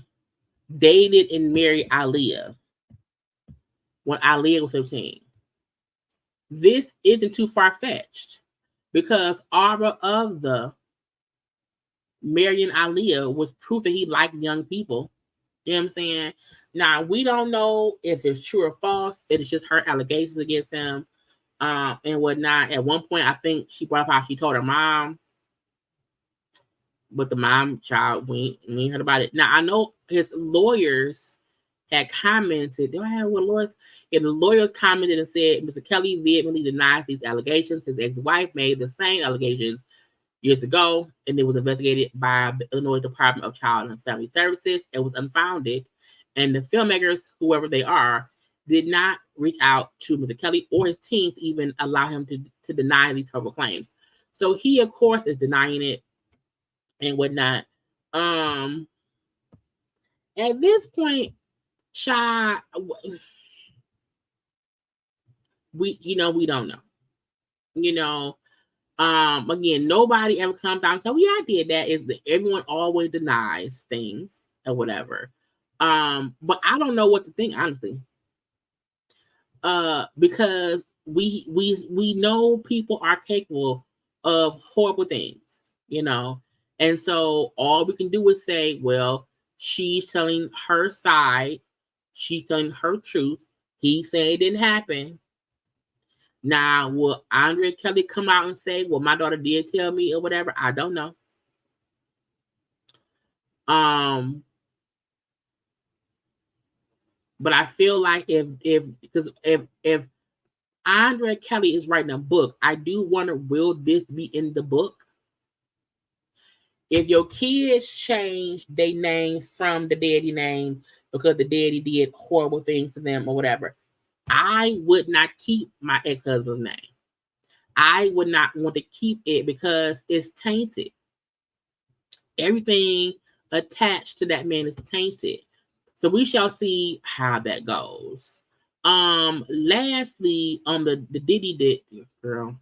dated and married Aaliyah when Aaliyah was 15, this isn't too far-fetched because Aura of the marrying Aaliyah was proof that he liked young people. You know what I'm saying? Now, we don't know if it's true or false. It is just her allegations against him and whatnot. At one point, I think she brought up how she told her mom, but the mom child, we heard about it. Now, I know his lawyers had commented. Do I have what lawyers? Yeah, the lawyers commented and said, Mr. Kelly vehemently denies these allegations. His ex-wife made the same allegations years ago, and it was investigated by the Illinois Department of Child and Family Services. It was unfounded, and the filmmakers, whoever they are, did not reach out to Mr. Kelly or his team to even allow him to deny these horrible claims. So he, of course, is denying it and whatnot. At this point, we don't know. Again, nobody ever comes out and says, well, yeah, I did that. Is that everyone always denies things or whatever. But I don't know what to think, honestly. Because we know people are capable of horrible things, and so all we can do is say, well, she's telling her side, she's telling her truth. He said it didn't happen. Now, will Andrea Kelly come out and say, well, my daughter did tell me or whatever? I don't know. But I feel like if Andrea Kelly is writing a book, I do wonder, will this be in the book? If your kids change their name from the daddy name because the daddy did horrible things to them or whatever, I would not keep my ex-husband's name. I would not want to keep it because it's tainted. Everything attached to that man is tainted. So we shall see how that goes. Lastly, on the Diddy did girl.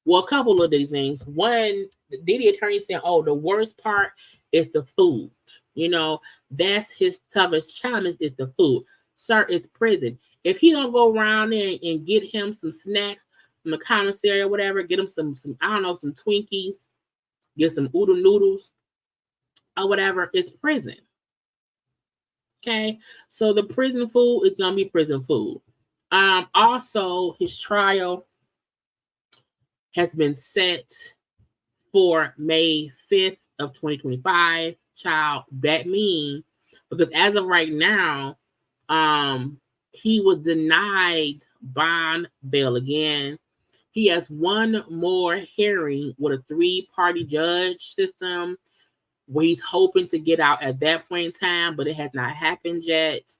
Well, a couple of these things. One, the Diddy attorney said, "Oh, the worst part is the food. You know, that's his toughest challenge is the food. Sir, it's prison. If he don't go around there and get him some snacks from the commissary or whatever, get him some I don't know, some Twinkies, get some oodle noodles or whatever, it's prison." Okay, so the prison food is gonna be prison food. Also, his trial has been set for May 5th of 2025. Child, that means because as of right now, he was denied bond bail again. He has one more hearing with a 3-party judge system where he's hoping to get out at that point in time, but it has not happened yet.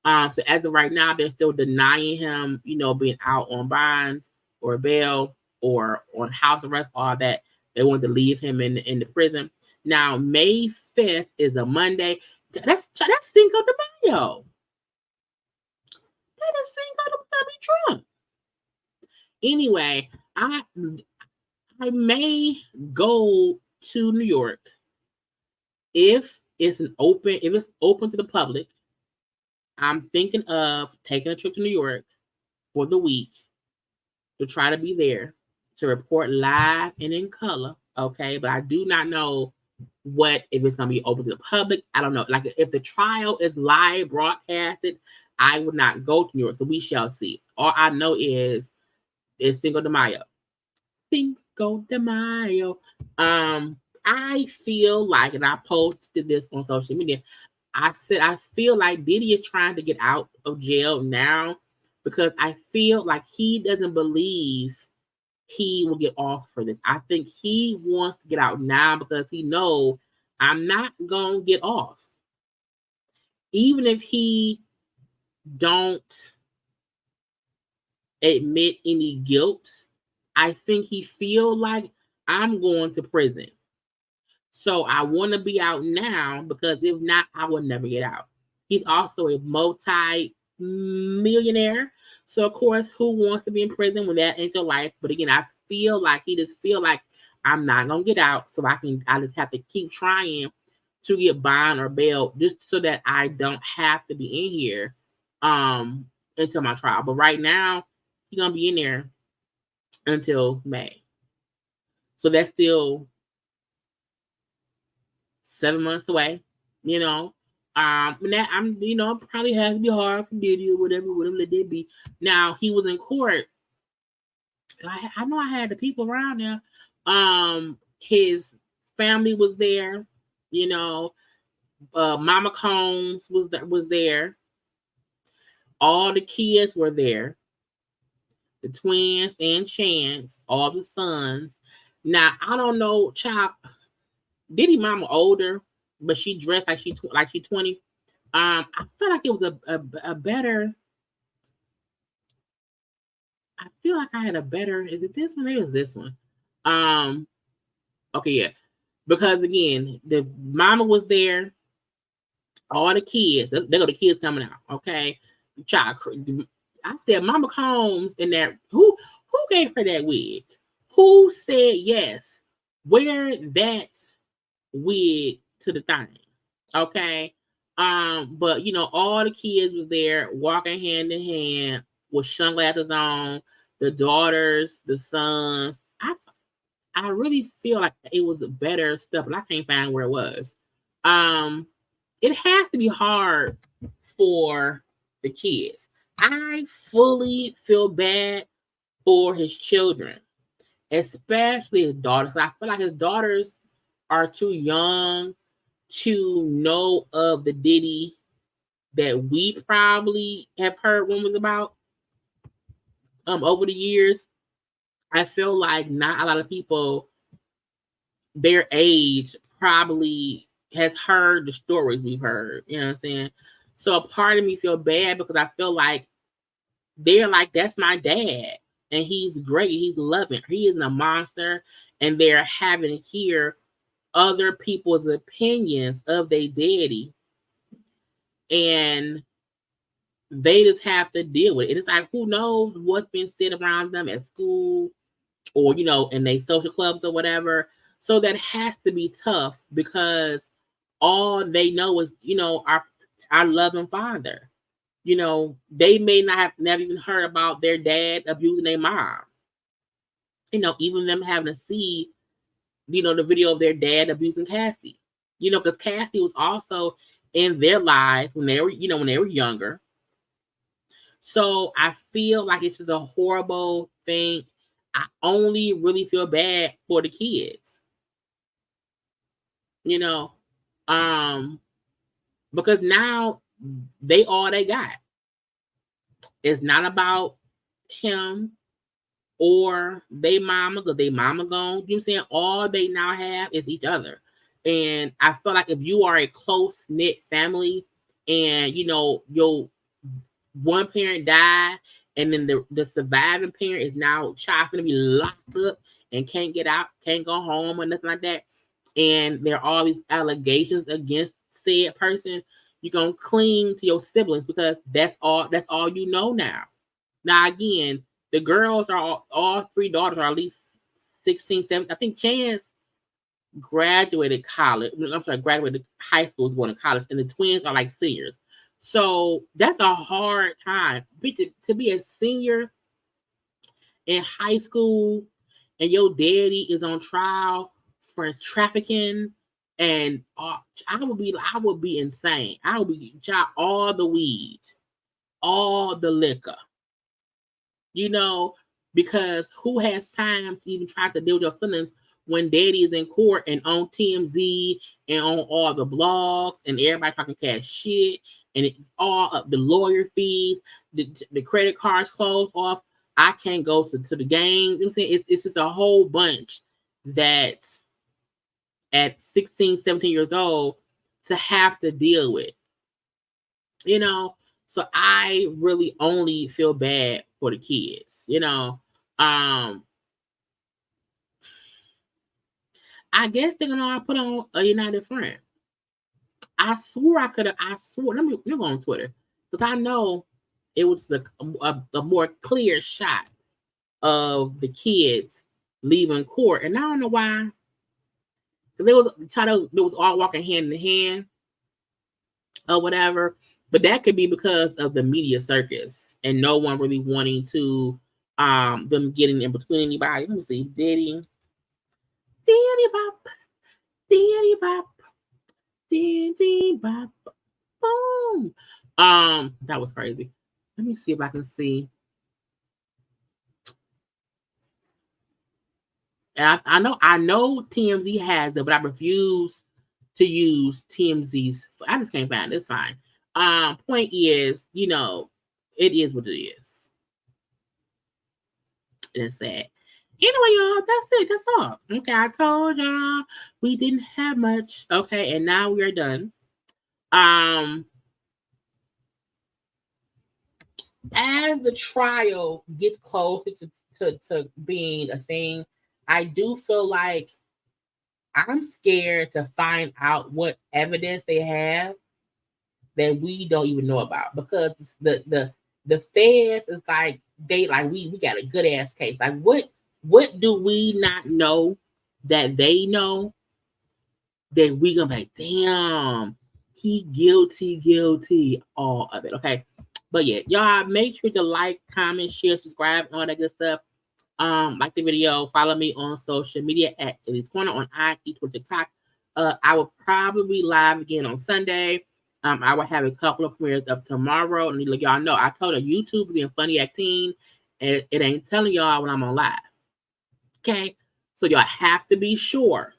So as of right now, they're still denying him, being out on bond or bail or on house arrest, all that. They wanted to leave him in the prison. Now, May 5th is a Monday. That's Cinco de Mayo. That is Cinco de Mayo. Be drunk. Anyway, I may go to New York if it's open to the public. I'm thinking of taking a trip to New York for the week to try to be there to report live and in color. Okay, but I do not know if it's gonna be open to the public. I don't know. Like if the trial is live broadcasted, I would not go to New York. So we shall see. All I know is it's Cinco de Mayo. Cinco de Mayo. I feel like, and I posted this on social media, I said I feel like Diddy is trying to get out of jail now because I feel like he doesn't believe he will get off for this. I think he wants to get out now because he knows I'm not going to get off. Even if he don't admit any guilt, I think he feel like I'm going to prison. So I want to be out now because if not, I will never get out. He's also a multi-millionaire. So of course, who wants to be in prison when that ain't your life? But again, I just feel like I'm not gonna get out. So I just have to keep trying to get bond or bail just so that I don't have to be in here until my trial. But right now, he's gonna be in there until May. So that's still 7 months away, and that probably has to be hard for Diddy or whatever let that be. Now he was in court. I know I had the people around there. His family was there, Mama Combs was there. All the kids were there. The twins and Chance, all the sons. Now I don't know, child. Diddy mama older, but she dressed like she 20. I feel like it was a better. I feel like I had a better. Is it this one? Maybe it's this one. Okay, yeah. Because again, the mama was there. All the kids. They go the kids coming out. Okay, child. I said, Mama Combs in there. Who gave her that wig? Who said yes? Wear that wig to the thing, okay? But all the kids was there walking hand in hand with sunglasses on. The daughters, the sons. I really feel like it was better stuff, but I can't find where it was. It has to be hard for the kids. I fully feel bad for his children, especially his daughters. I feel like his daughters are too young to know of the Diddy that we probably have heard rumors about over the years. I feel like not a lot of people their age probably has heard the stories we've heard. You know what I'm saying? So a part of me feel bad because I feel like they're like, that's my dad. and he's great. He's loving. He isn't a monster, and they're having to hear other people's opinions of their daddy, and they just have to deal with it. It's like, who knows what's been said around them at school or, you know, in their social clubs or whatever. So that has to be tough because all they know is, you know, our loving father. You know, they may not have never even heard about their dad abusing their mom. You know, even them having to see, you know, the video of their dad abusing Cassie. You know, because Cassie was also in their lives when they were, you know, when they were younger. So I feel like it's just a horrible thing. I only really feel bad for the kids. You know, because now they all they got. It's not about him or they mama, because they mama gone. You know what I'm saying? All they now have is each other. And I feel like if you are a close-knit family and, you know, your one parent died and then the surviving parent is now trying to be locked up and can't get out, can't go home or nothing like that, and there are all these allegations against said person, you're going to cling to your siblings because that's all you know now. Now, again, the girls are all three daughters are at least 16, 17. I think Chance graduated college. I'm sorry, graduated high school, is going to college, and the twins are like seniors. So that's a hard time. To be a senior in high school and your daddy is on trial for trafficking, and I would be insane. I would be all the weed, all the liquor. You know, because who has time to even try to deal with your feelings when daddy is in court and on TMZ and on all the blogs and everybody talking cash shit and all of the lawyer fees, the credit cards closed off. I can't go to the game. You know what I'm saying? It's just a whole bunch that at 16, 17 years old to have to deal with. You know? So I really only feel bad for the kids, you know. I guess they're gonna all put on a United Front. I swore I could have. I swore. Let me go on Twitter because I know it was a more clear shot of the kids leaving court, and I don't know why. They was all walking hand in hand or whatever. But that could be because of the media circus and no one really wanting to them getting in between anybody. Let me see. Diddy bop, Diddy bop, Diddy bop, boom. That was crazy. Let me see if I can see. And I know TMZ has it, but I refuse to use TMZ's. I just can't find it. It's fine. Point is, you know, it is what it is. And it's sad. Anyway, y'all, that's it. That's all. Okay, I told y'all we didn't have much. Okay, and now we are done. As the trial gets closer to being a thing, I do feel like I'm scared to find out what evidence they have that we don't even know about, because the feds is like we got a good ass case. Like what do we not know that they know that we gonna be like, damn, he guilty, all of it. Okay. But yeah, y'all make sure to like, comment, share, subscribe, all that good stuff. Like the video, follow me on social media at JayLeesCorner on IG, Twitter, TikTok. I will probably be live again on Sunday. I will have a couple of premieres up tomorrow. And like y'all know, I told you YouTube is being funny acting, and it ain't telling y'all when I'm on live. Okay, so y'all have to be sure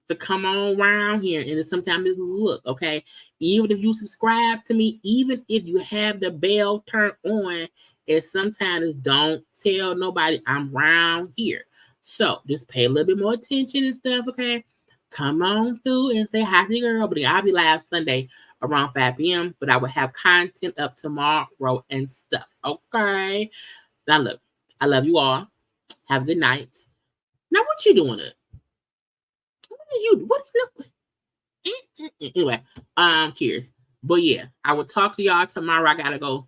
to come on around here, and sometimes it's look, okay. Even if you subscribe to me, even if you have the bell turned on, and sometimes don't tell nobody I'm around here. So just pay a little bit more attention and stuff, okay? Come on through and say hi to the girl. But I'll be live Sunday around 5 p.m. But I will have content up tomorrow and stuff, okay? Now look, I love you all. Have a good night. Now, what you doing it? What's anyway, cheers. But yeah, I will talk to y'all tomorrow. I gotta go.